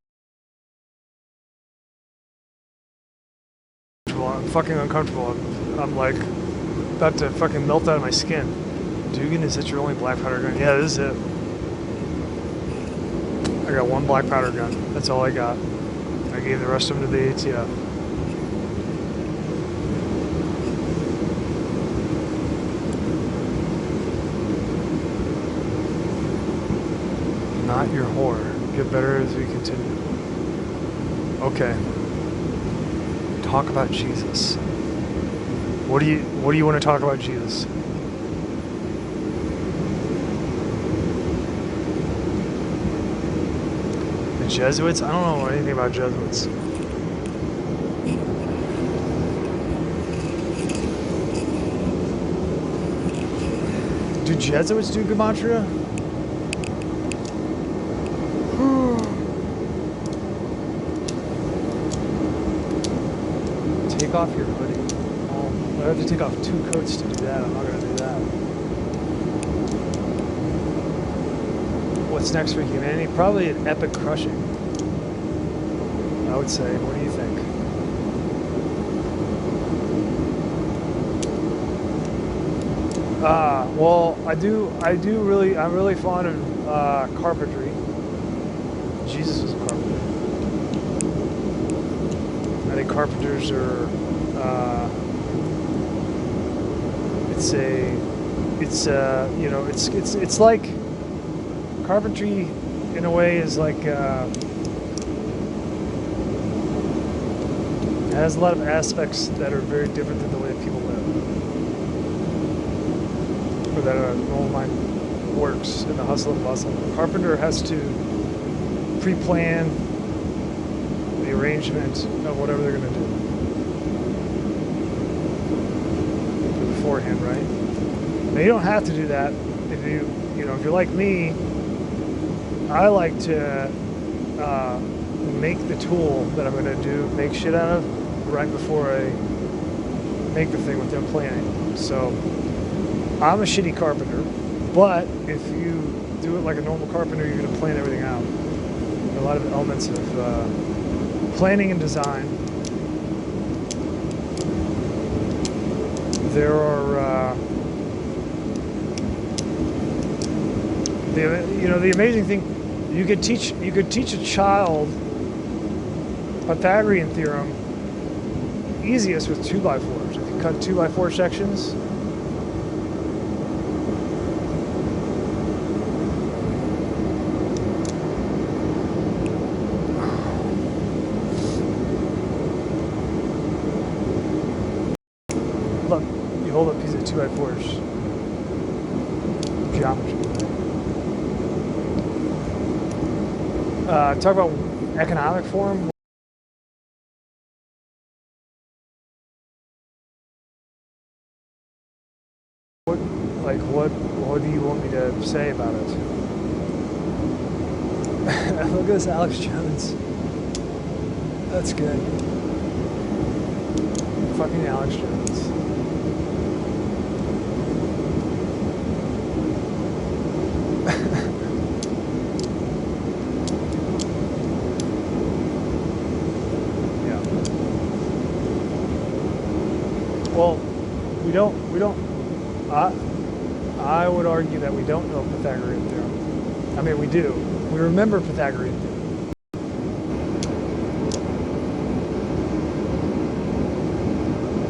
A: uncomfortable. I'm fucking uncomfortable. I'm like about to fucking melt out of my skin. Dugan, is that your only black powder gun? Yeah, this is it. I got one black powder gun. That's all I got. I gave the rest of them to the ATF. Not your whore. Get better as we continue. Okay. Talk about Jesus. What do you want to talk about Jesus? The Jesuits? I don't know anything about Jesuits. Do Jesuits do gematria? Take off your hoodie. I have to take off 2 coats to do that. I'm not going to do that. What's next for humanity? Probably an epic crushing, I would say. What do you think? Well, I'm really fond of carpentry. Jesus was a carpenter. I think carpenters are, it's like carpentry in a way is like, it has a lot of aspects that are very different than the way people live. Or that a normal mind works in the hustle and bustle. A carpenter has to pre-plan the arrangement of whatever they're going to do beforehand, right? Now you don't have to do that if if you're like me. I like to make the tool that I'm going to make shit out of right before I make the thing with them planning. So I'm a shitty carpenter, but if you do it like a normal carpenter, you're going to plan everything out. There are a lot of elements of planning and design. There are, the amazing thing, you could teach a child Pythagorean theorem easiest with 2x4s. If you cut 2x4 sections. Look, you hold up a piece of 2x4s. Geometry. Talk about economic form. What do you want me to say about it? Look at this Alex Jones. That's good. Fucking Alex Jones. Yeah. Well, we don't. I would argue that we don't know Pythagorean theorem. I mean, we do. We remember Pythagorean theorem.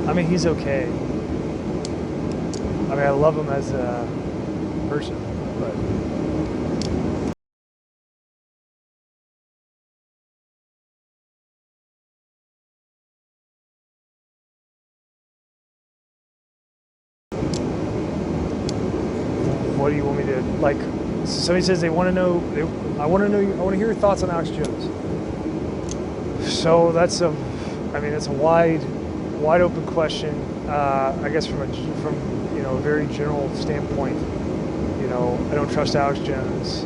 A: I mean, he's okay. I mean, I love him as a person, but... What do you want me to, like, somebody says they want to know, I want to hear your thoughts on Alex Jones. So that's a wide open question. I guess from a very general standpoint, I don't trust Alex Jones.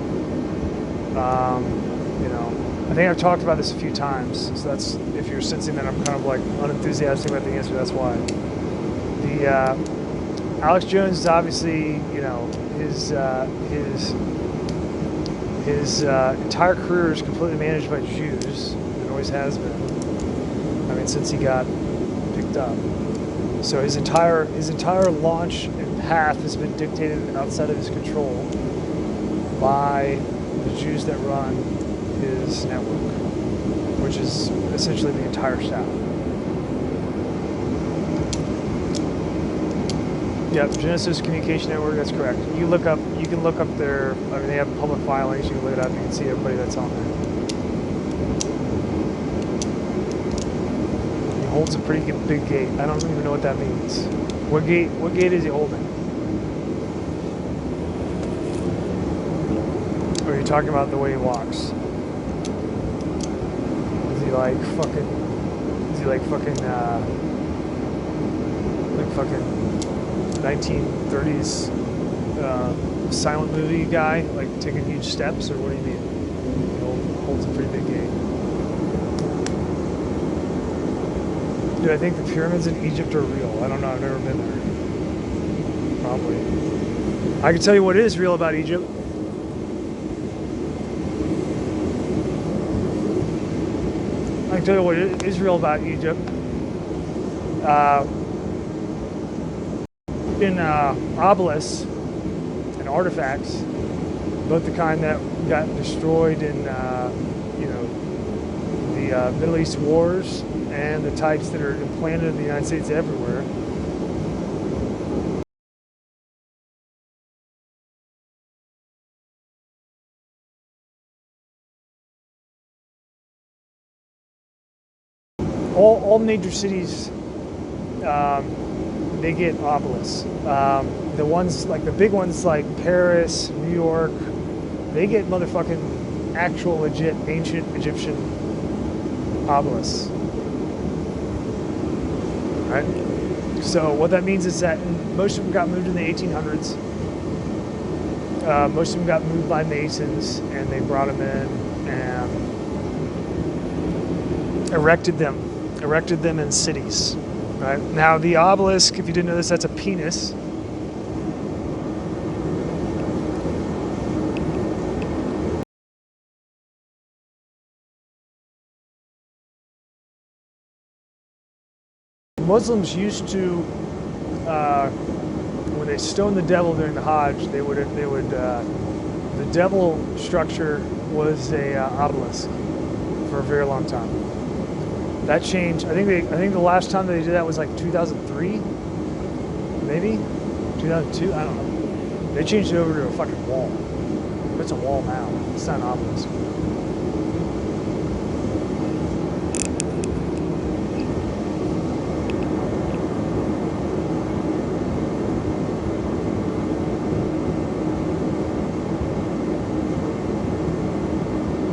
A: I think I've talked about this a few times. So that's, if you're sensing that I'm kind of like unenthusiastic about the answer, that's why. The Alex Jones is obviously, his entire career is completely managed by Jews. It always has been. I mean, since he got picked up. So his entire launch and path has been dictated and outside of his control by the Jews that run his network, which is essentially the entire South. Yep, Genesis Communication Network, that's correct. You can look up their, I mean, they have public filings, you can look it up, you can see everybody that's on there. He holds a pretty big gate. I don't even know what that means. What gate is he holding? Or are you talking about the way he walks? Is he like fucking 1930s silent movie guy, like taking huge steps, or what do you mean? He holds a pretty big gate. Dude, I think the pyramids in Egypt are real. I don't know, I've never been there. Probably. I can tell you what is real about Egypt. I can tell you what is real about Egypt. In obelisks and artifacts, both the kind that got destroyed in the Middle East wars and the types that are implanted in the United States everywhere. All major cities, they get obelisks. The ones, like the big ones like Paris, New York, they get motherfucking actual legit ancient Egyptian obelisks. Right? So what that means is that most of them got moved in the 1800s. Most of them got moved by Masons, and they brought them in and erected them in cities. Right? Now the obelisk, if you didn't know this, that's a penis. Muslims used to, when they stoned the devil during the Hajj, the devil structure was a obelisk for a very long time. That changed. I think the last time they did that was like 2003, maybe 2002. I don't know. They changed it over to a fucking wall. It's a wall now. It's not an obelisk.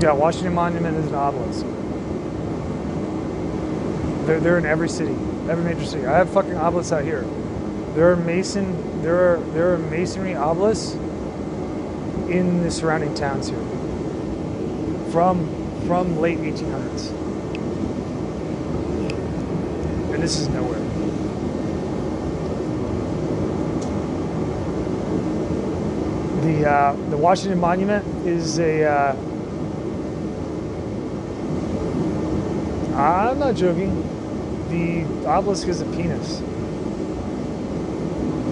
A: Yeah, Washington Monument is an obelisk. They're in every city, every major city. I have fucking obelisks out here. There are masonry obelisks in the surrounding towns here from late 1800s, and this is nowhere. The Washington Monument is a. I'm not joking. The obelisk is a penis,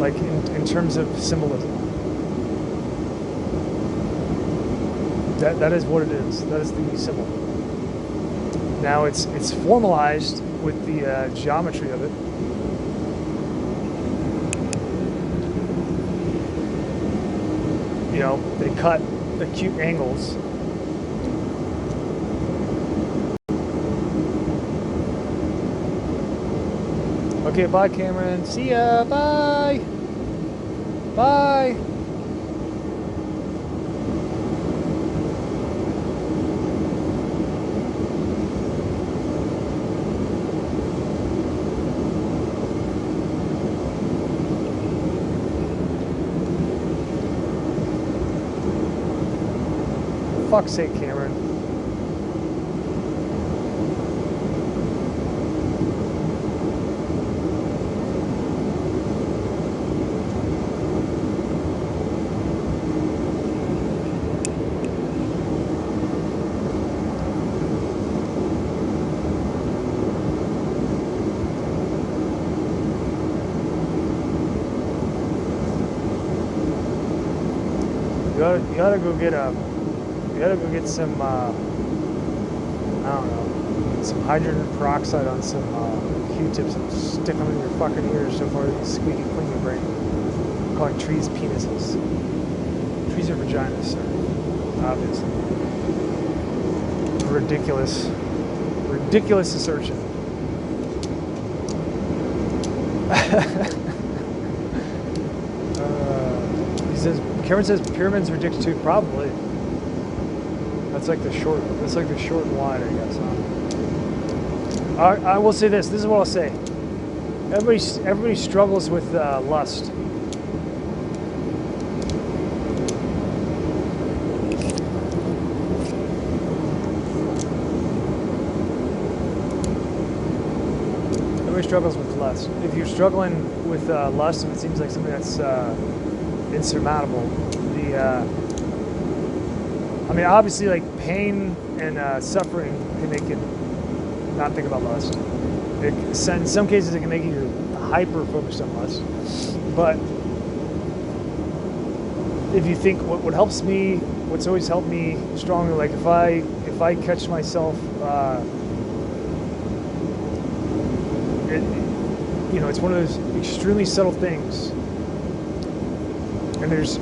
A: like in terms of symbolism. That is what it is. That is the symbol. Now it's formalized with the geometry of it. You know, they cut acute angles. Okay, bye, Cameron. See ya. Bye. Bye. For fuck's sake, Cameron. You ought to go get some I don't know, some hydrogen peroxide on some Q-tips and stick them in your fucking ears so far they squeaky clean your brain. I'm calling trees penises. Trees are vaginas, sir. Obviously. Ridiculous assertion. Karen says pyramids are ridiculous too. Probably. That's like the short and wide, I guess. Huh? I will say this. This is what I'll say. Everybody struggles with lust. Struggles with lust. If you're struggling with lust and it seems like something that's insurmountable, I mean, obviously, like pain and suffering can make you not think about lust. In some cases, it can make you hyper focused on lust. But if you think what helps me, what's always helped me strongly, like if I catch myself. It's one of those extremely subtle things, and there's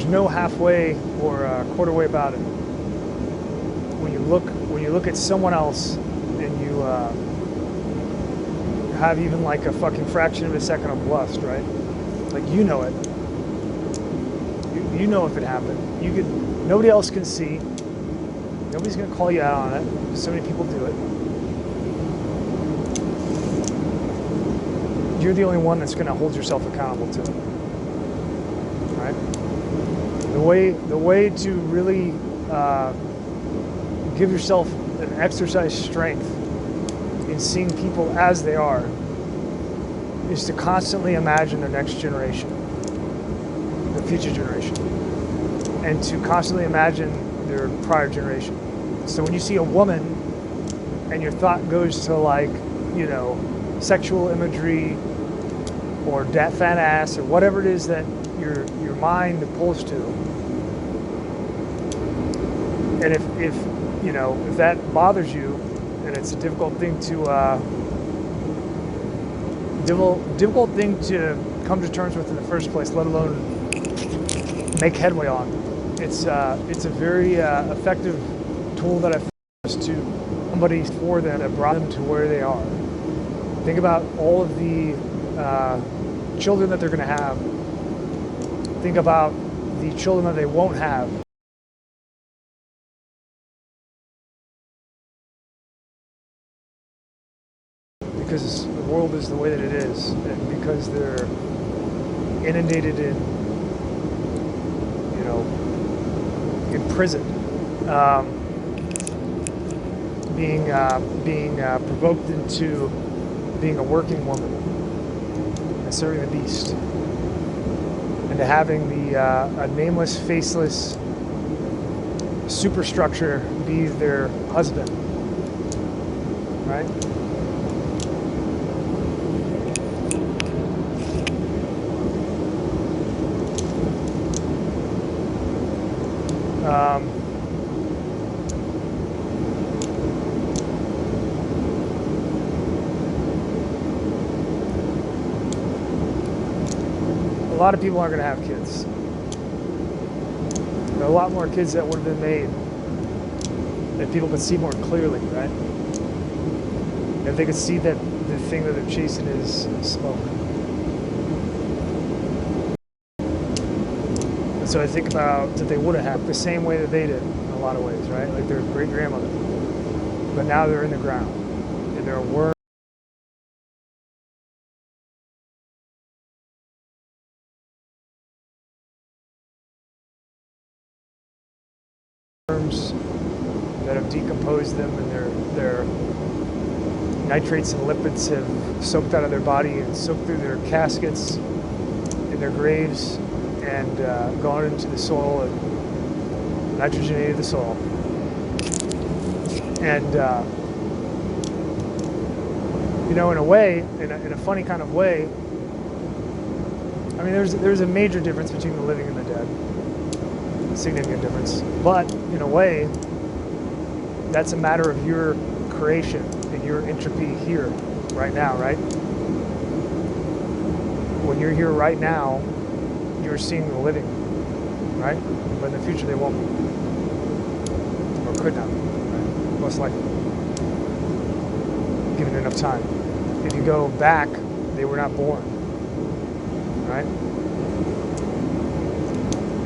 A: no halfway or quarter way about it. When you look at someone else and you have even like a fucking fraction of a second of lust, right? Like you know it. You know if it happened. Nobody else can see. Nobody's gonna call you out on it. So many people do it. You're the only one that's going to hold yourself accountable to it, right? The way to really give yourself an exercise strength in seeing people as they are is to constantly imagine the next generation, the future generation, and to constantly imagine their prior generation. So when you see a woman and your thought goes to like, sexual imagery or that fat ass or whatever it is that your mind pulls to, and if that bothers you, and it's a difficult thing to come to terms with in the first place, let alone make headway on, it's a very effective tool that I've used to somebody for them that brought them to where they are. Think about all of the children that they're going to have. Think about the children that they won't have. Because the world is the way that it is, and because they're inundated in prison, being provoked into being a working woman and serving the beast, and to having a nameless, faceless superstructure be their husband, right? A lot of people aren't going to have kids. There are a lot more kids that would have been made if people could see more clearly, right? If they could see that the thing that they're chasing is smoke. And so I think about that they would have had the same way that they did in a lot of ways, right? Like their great-grandmother. But now they're in the ground. And they're worms that have decomposed them, and their nitrates and lipids have soaked out of their body and soaked through their caskets in their graves and gone into the soil and nitrogenated the soil. And in a way, in a funny kind of way, I mean, there's a major difference between the living and the dead. significant difference. But in a way, that's a matter of your creation and your entropy here, right now, right? When you're here right now, you're seeing the living, right? But in the future, they won't be, or could not be, right? Most likely, given enough time. If you go back, they were not born, right?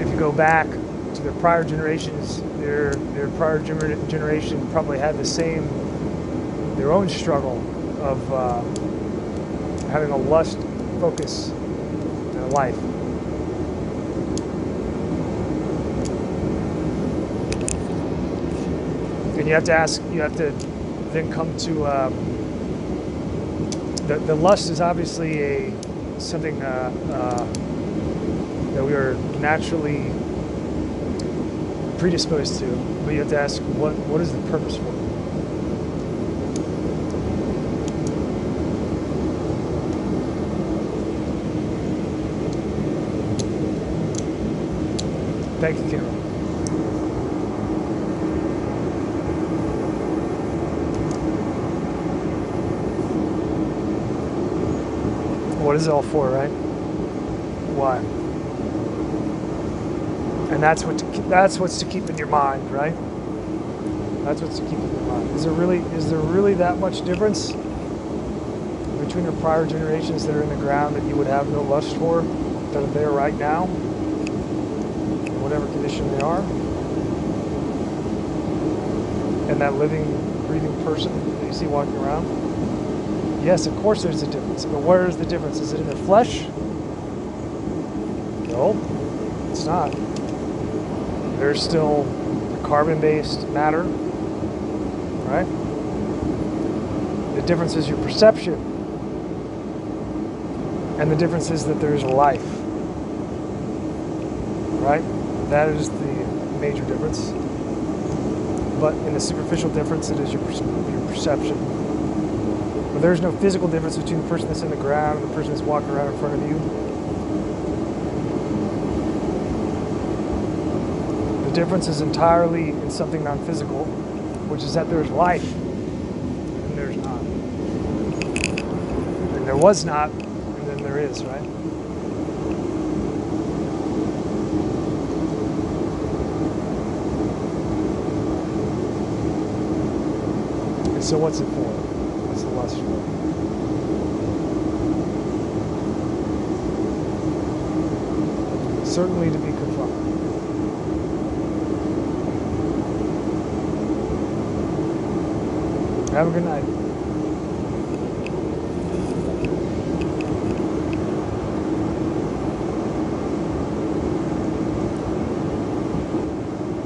A: If you go back to their prior generations, their prior generation probably had their own struggle of having a lust focus in their life. And you have to then come to, the lust is obviously something that we are naturally predisposed to, but you have to ask, what is the purpose for it? Thank you, Carol. What is it all for, right? Why? And that's what's to keep in your mind, right? That's what's to keep in your mind. Is there really that much difference between the prior generations that are in the ground that you would have no lust for, that are there right now, in whatever condition they are, and that living, breathing person that you see walking around? Yes, of course there's a difference. But where is the difference? Is it in their flesh? No, it's not. There's still carbon-based matter, right? The difference is your perception. And the difference is that there's life, right? That is the major difference. But in the superficial difference, it is your perception. But there's no physical difference between the person that's in the ground and the person that's walking around in front of you. The difference is entirely in something non-physical, which is that there's life and there's not. And there was not, and then there is, right? And so what's it for? What's the lust for? Certainly to be confronted. Have a good night.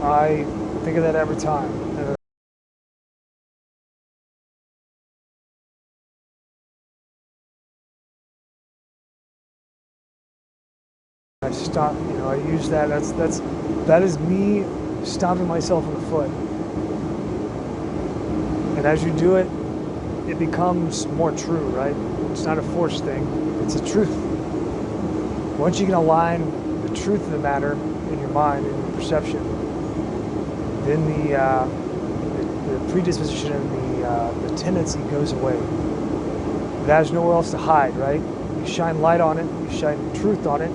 A: I think of that every time. I stop, I use that. That is me stomping myself in the foot. And as you do it, it becomes more true, right? It's not a forced thing, it's a truth. Once you can align the truth of the matter in your mind and your perception, then the predisposition and the tendency goes away. It has nowhere else to hide, right? You shine light on it, you shine truth on it,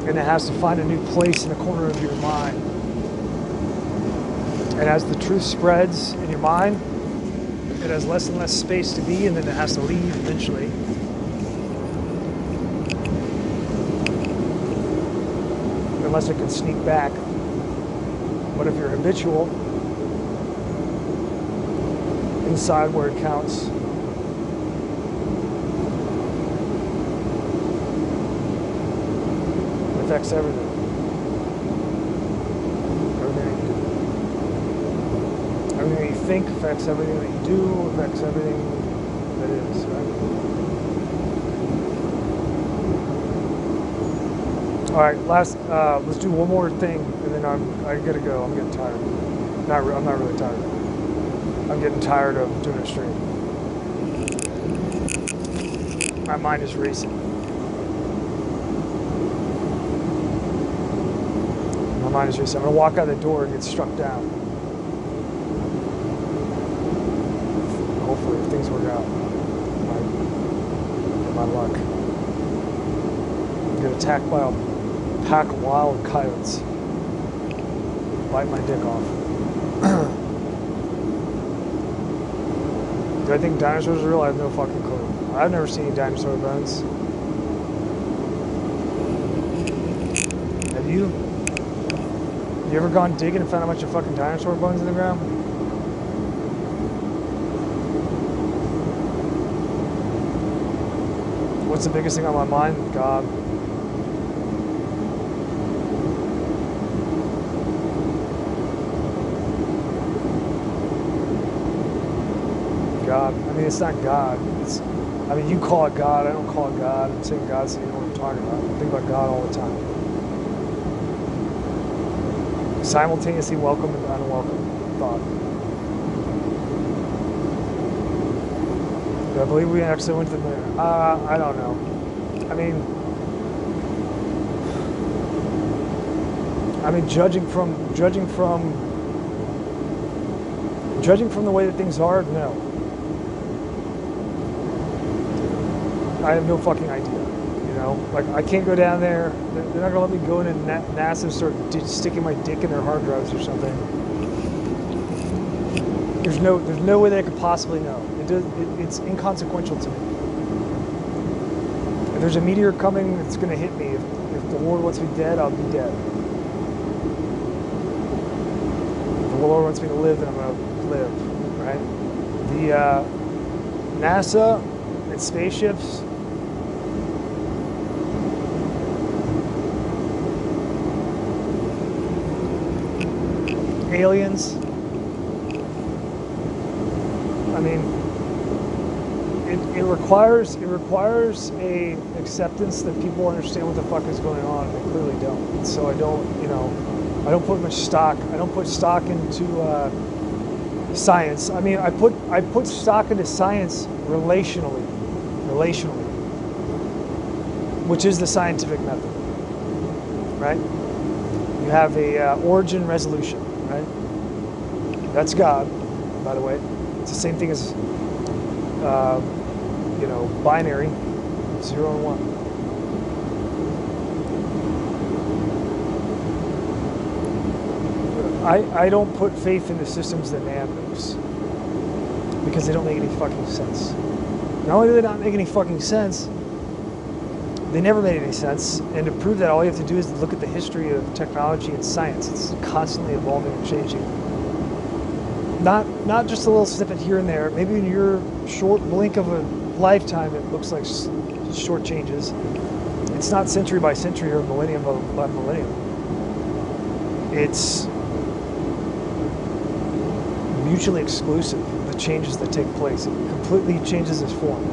A: and it has to find a new place in the corner of your mind. And as the truth spreads in your mind, it has less and less space to be, and then it has to leave eventually. Unless it can sneak back. But if you're habitual, inside where it counts, it affects everything. Everything that you think affects everything that you do, affects everything that is, right? All right, let's do one more thing, and then I gotta go. I'm getting tired. I'm not really tired. I'm getting tired of doing a stream. My mind is racing. mind is racing. I'm gonna walk out the door and get struck down. Hopefully, if things work out, my luck. Get attacked by a pack of wild coyotes. Bite my dick off. Do I think dinosaurs are real? I have no fucking clue. I've never seen dinosaur bones. Have you? You ever gone digging and found a bunch of fucking dinosaur bones in the ground? What's the biggest thing on my mind? God. God. I mean, it's not God. It's, I mean, you call it God. I don't call it God. I'm saying God so you know what I'm talking about. I think about God all the time. Simultaneously welcome and unwelcome thought. Do I believe we actually went to the moon? I don't know. I mean, judging from the way that things are, no. I have no fucking idea. You know, like I can't go down there. They're not gonna let me go in and NASA and start sticking my dick in their hard drives or something. There's no way that I could possibly know. It's inconsequential to me. If there's a meteor coming, it's gonna hit me. If the Lord wants me dead, I'll be dead. If the Lord wants me to live, then I'm gonna live. Right? The NASA and spaceships. Aliens. I mean, it requires a acceptance that people understand what the fuck is going on, and they clearly don't. And so I don't put much stock. I don't put stock into science. I mean, I put stock into science relationally, which is the scientific method, right? You have a origin resolution, right? That's God, by the way. It's the same thing as, binary, 0 and 1. I don't put faith in the systems that man makes because they don't make any fucking sense. Not only do they not make any fucking sense, they never made any sense. And to prove that, all you have to do is look at the history of technology and science. It's constantly evolving and changing. Not just a little snippet here and there. Maybe in your short blink of a lifetime, it looks like short changes. It's not century by century or millennium by millennium. It's mutually exclusive, the changes that take place. It completely changes its form.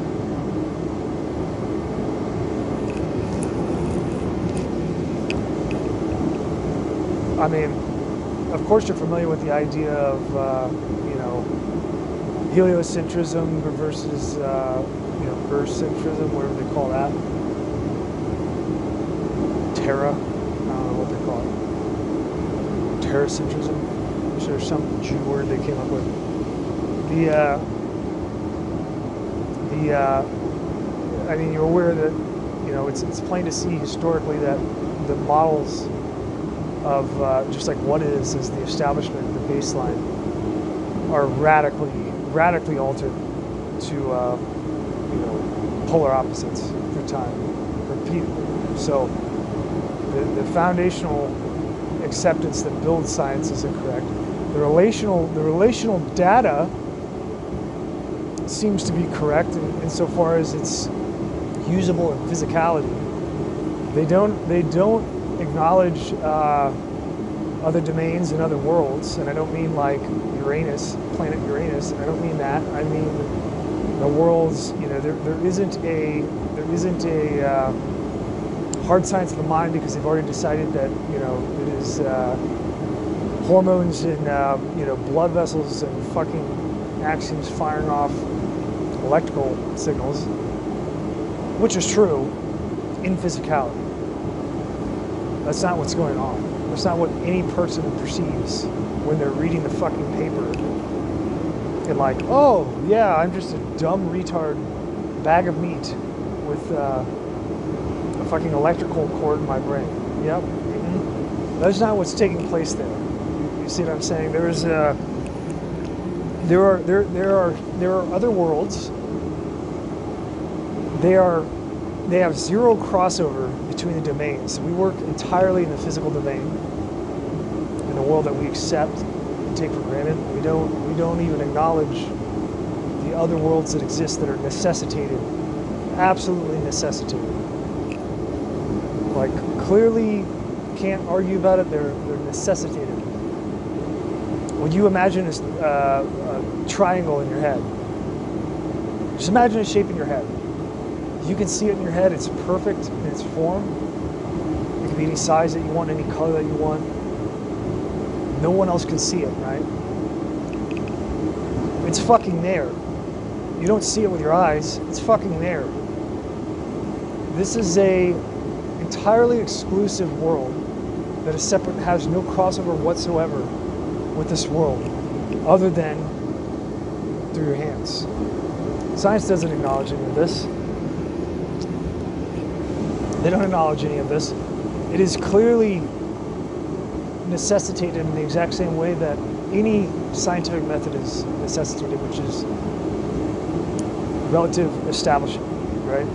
A: I mean, of course you're familiar with the idea of, heliocentrism versus, Earth-centrism, whatever they call that. Terra, I don't know what they call it. Terracentrism. There's some Jew word they came up with. I mean, you're aware that, it's plain to see historically that the models of just like what is the establishment, the baseline, are radically altered to polar opposites through time, repeatedly. So the foundational acceptance that builds science is incorrect. The relational data seems to be correct insofar as it's usable in physicality. They don't acknowledge other domains and other worlds, and I don't mean like Uranus, planet Uranus. I don't mean that. I mean the worlds. There isn't a hard science of the mind because they've already decided that it is hormones in blood vessels and fucking axioms firing off electrical signals, which is true in physicality. That's not what's going on, That's not what any person perceives when they're reading the fucking paper. And like, oh, yeah, I'm just a dumb retard bag of meat with a fucking electrical cord in my brain. Yep. Mm-hmm. That's not what's taking place there. You see what I'm saying? There are other worlds. They have zero crossover between the domains. We work entirely in the physical domain, in the world that we accept and take for granted. We don't even acknowledge the other worlds that exist that are necessitated, absolutely necessitated. Like, clearly can't argue about it. They're necessitated. When you imagine a triangle in your head, just imagine a shape in your head. You can see it in your head. It's perfect in its form. It can be any size that you want, any color that you want. No one else can see it, right? It's fucking there. You don't see it with your eyes. It's fucking there. This is a entirely exclusive world that is separate, has no crossover whatsoever with this world, other than through your hands. Science doesn't acknowledge any of this. They don't acknowledge any of this. It is clearly necessitated in the exact same way that any scientific method is necessitated, which is relative establishment, right?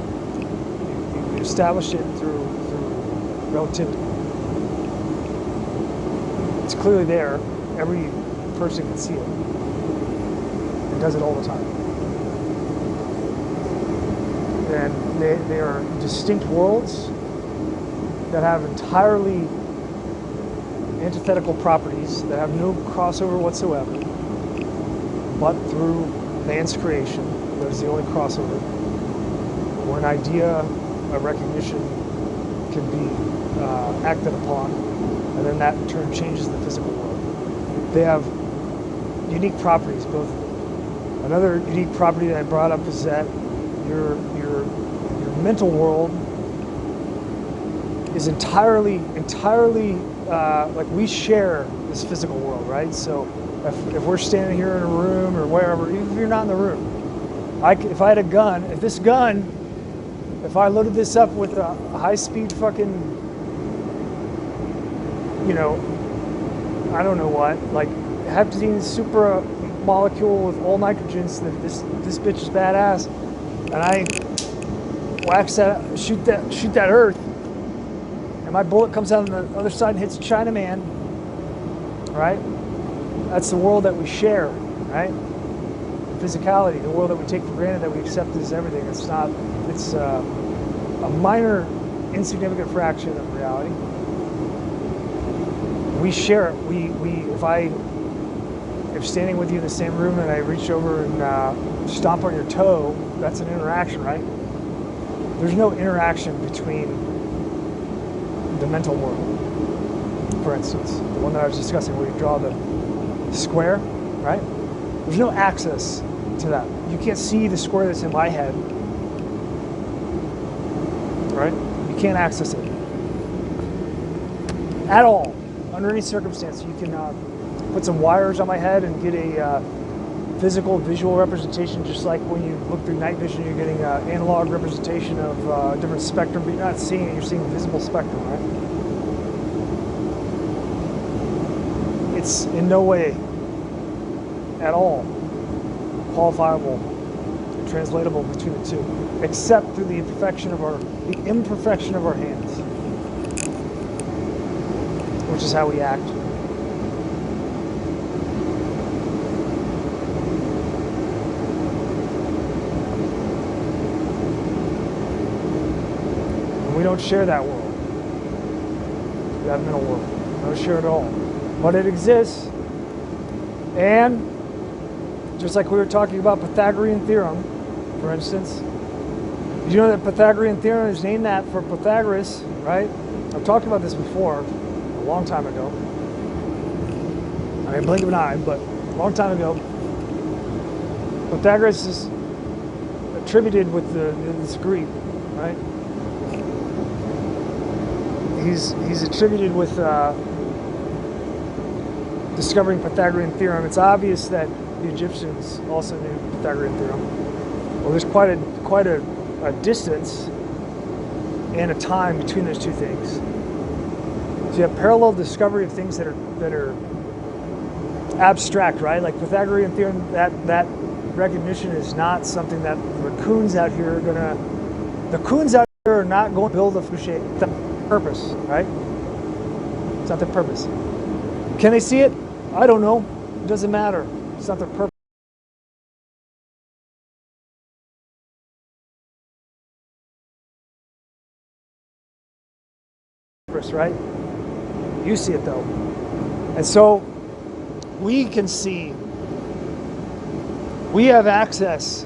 A: You establish it through relativity. It's clearly there. Every person can see it. It does it all the time. And they are distinct worlds that have entirely antithetical properties that have no crossover whatsoever, but through man's creation, that is the only crossover, where an idea, a recognition can be acted upon, and then that in turn changes the physical world. They have unique properties. Both another unique property that I brought up is that your mental world is entirely like we share this physical world, right? So if we're standing here in a room or wherever, even if you're not in the room, if I had a gun, if I loaded this up with a high-speed fucking, I don't know what, like heptadine super molecule with all nitrogens, that this bitch is badass, and I wax that, shoot that earth, and my bullet comes out on the other side and hits Chinaman, right? That's the world that we share, right? Physicality, the world that we take for granted, that we accept as everything. It's a minor, insignificant fraction of reality. We share it. If standing with you in the same room and I reach over and stomp on your toe, that's an interaction, right? There's no interaction between the mental world, for instance, the one that I was discussing, where you draw the square, right? There's no access to that. You can't see the square that's in my head, right? You can't access it at all, under any circumstance. You can put some wires on my head and get a physical visual representation, just like when you look through night vision, you're getting an analog representation of a different spectrum, but you're not seeing it, you're seeing visible spectrum, right? It's in no way at all qualifiable, translatable between the two, except through the imperfection of our hands, which is how we act. And we don't share that world, that mental world. We don't share it at all. But it exists, and just like we were talking about Pythagorean theorem, for instance, did you know that Pythagorean theorem is named that for Pythagoras, right? I've talked about this before, a long time ago. I mean, blink of an eye, but a long time ago. Pythagoras is attributed with this Greek, right? He's attributed with discovering Pythagorean theorem, it's obvious that the Egyptians also knew Pythagorean theorem. Well, there's quite a distance and a time between those two things. So you have parallel discovery of things that are abstract, right? Like Pythagorean theorem, that recognition is not something that raccoons out here are gonna. The coons out here are not going to build a shape. That's the purpose, right? It's not their purpose. Can they see it? I don't know. It doesn't matter. It's not their purpose. Right? You see it though. And so we can see, we have access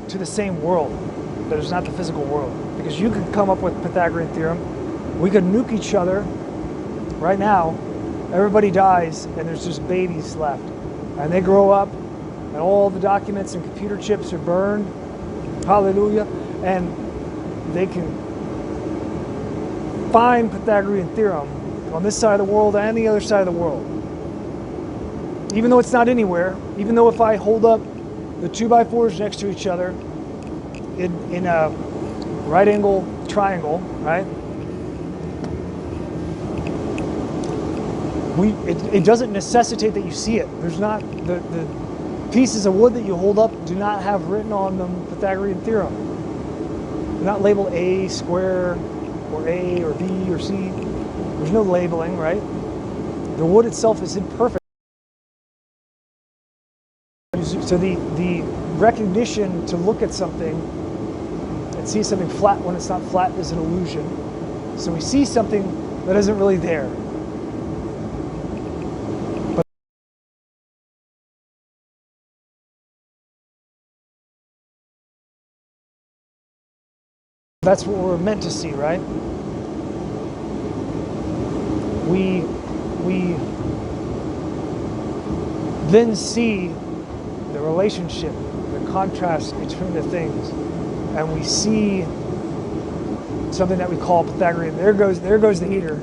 A: to the same world that is not the physical world. Because you could come up with Pythagorean theorem, we could nuke each other right now, everybody dies and there's just babies left. And they grow up and all the documents and computer chips are burned, hallelujah, and they can find Pythagorean theorem on this side of the world and the other side of the world. Even though it's not anywhere, even though if I hold up the 2x4s next to each other in a right angle triangle, right? It doesn't necessitate that you see it. There's not, the pieces of wood that you hold up do not have written on them Pythagorean theorem. They're not labeled A square or A or B or C. There's no labeling, right? The wood itself is imperfect. So the recognition to look at something and see something flat when it's not flat is an illusion. So we see something that isn't really there. But that's what we're meant to see, right? We then see the relationship, the contrast between the things, and we see something that we call Pythagorean. There goes the heater.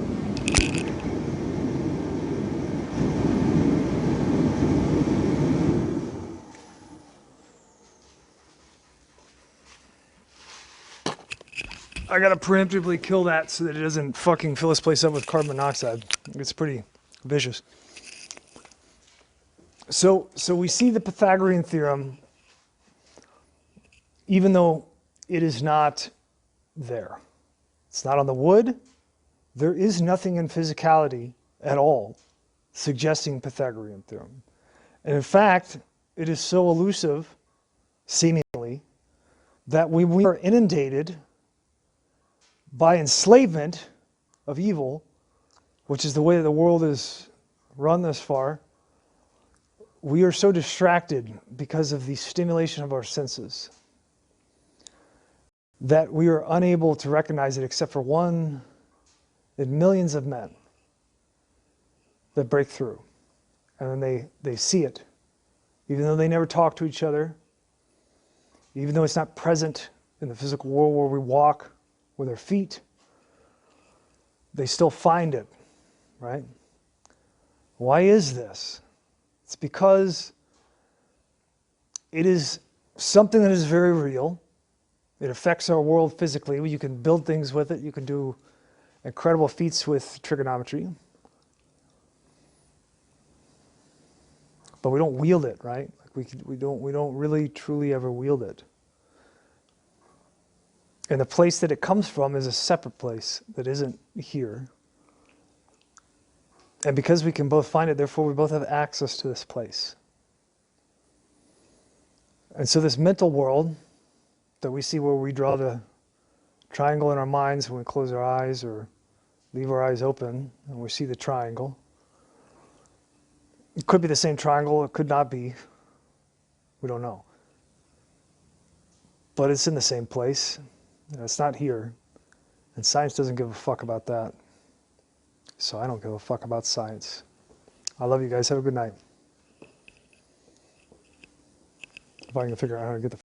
A: I gotta preemptively kill that so that it doesn't fucking fill this place up with carbon monoxide. It's pretty vicious. So we see the Pythagorean theorem, even though it is not there. It's not on the wood. There is nothing in physicality at all suggesting Pythagorean theorem. And in fact, it is so elusive, seemingly, that we are inundated by enslavement of evil, which is the way that the world is run thus far. We are so distracted because of the stimulation of our senses that we are unable to recognize it except for one in millions of men that break through. And then they see it, even though they never talk to each other, even though it's not present in the physical world where we walk with our feet, they still find it, right? Why is this? It's because it is something that is very real. It affects our world physically. You can build things with it. You can do incredible feats with trigonometry. But we don't wield it, right? Like we don't really truly ever wield it. And the place that it comes from is a separate place that isn't here. And because we can both find it, therefore we both have access to this place. And so this mental world that we see where we draw the triangle in our minds when we close our eyes or leave our eyes open and we see the triangle. It could be the same triangle, it could not be. We don't know. But it's in the same place. It's not here. And science doesn't give a fuck about that. So I don't give a fuck about science. I love you guys. Have a good night. If I can figure out how to get the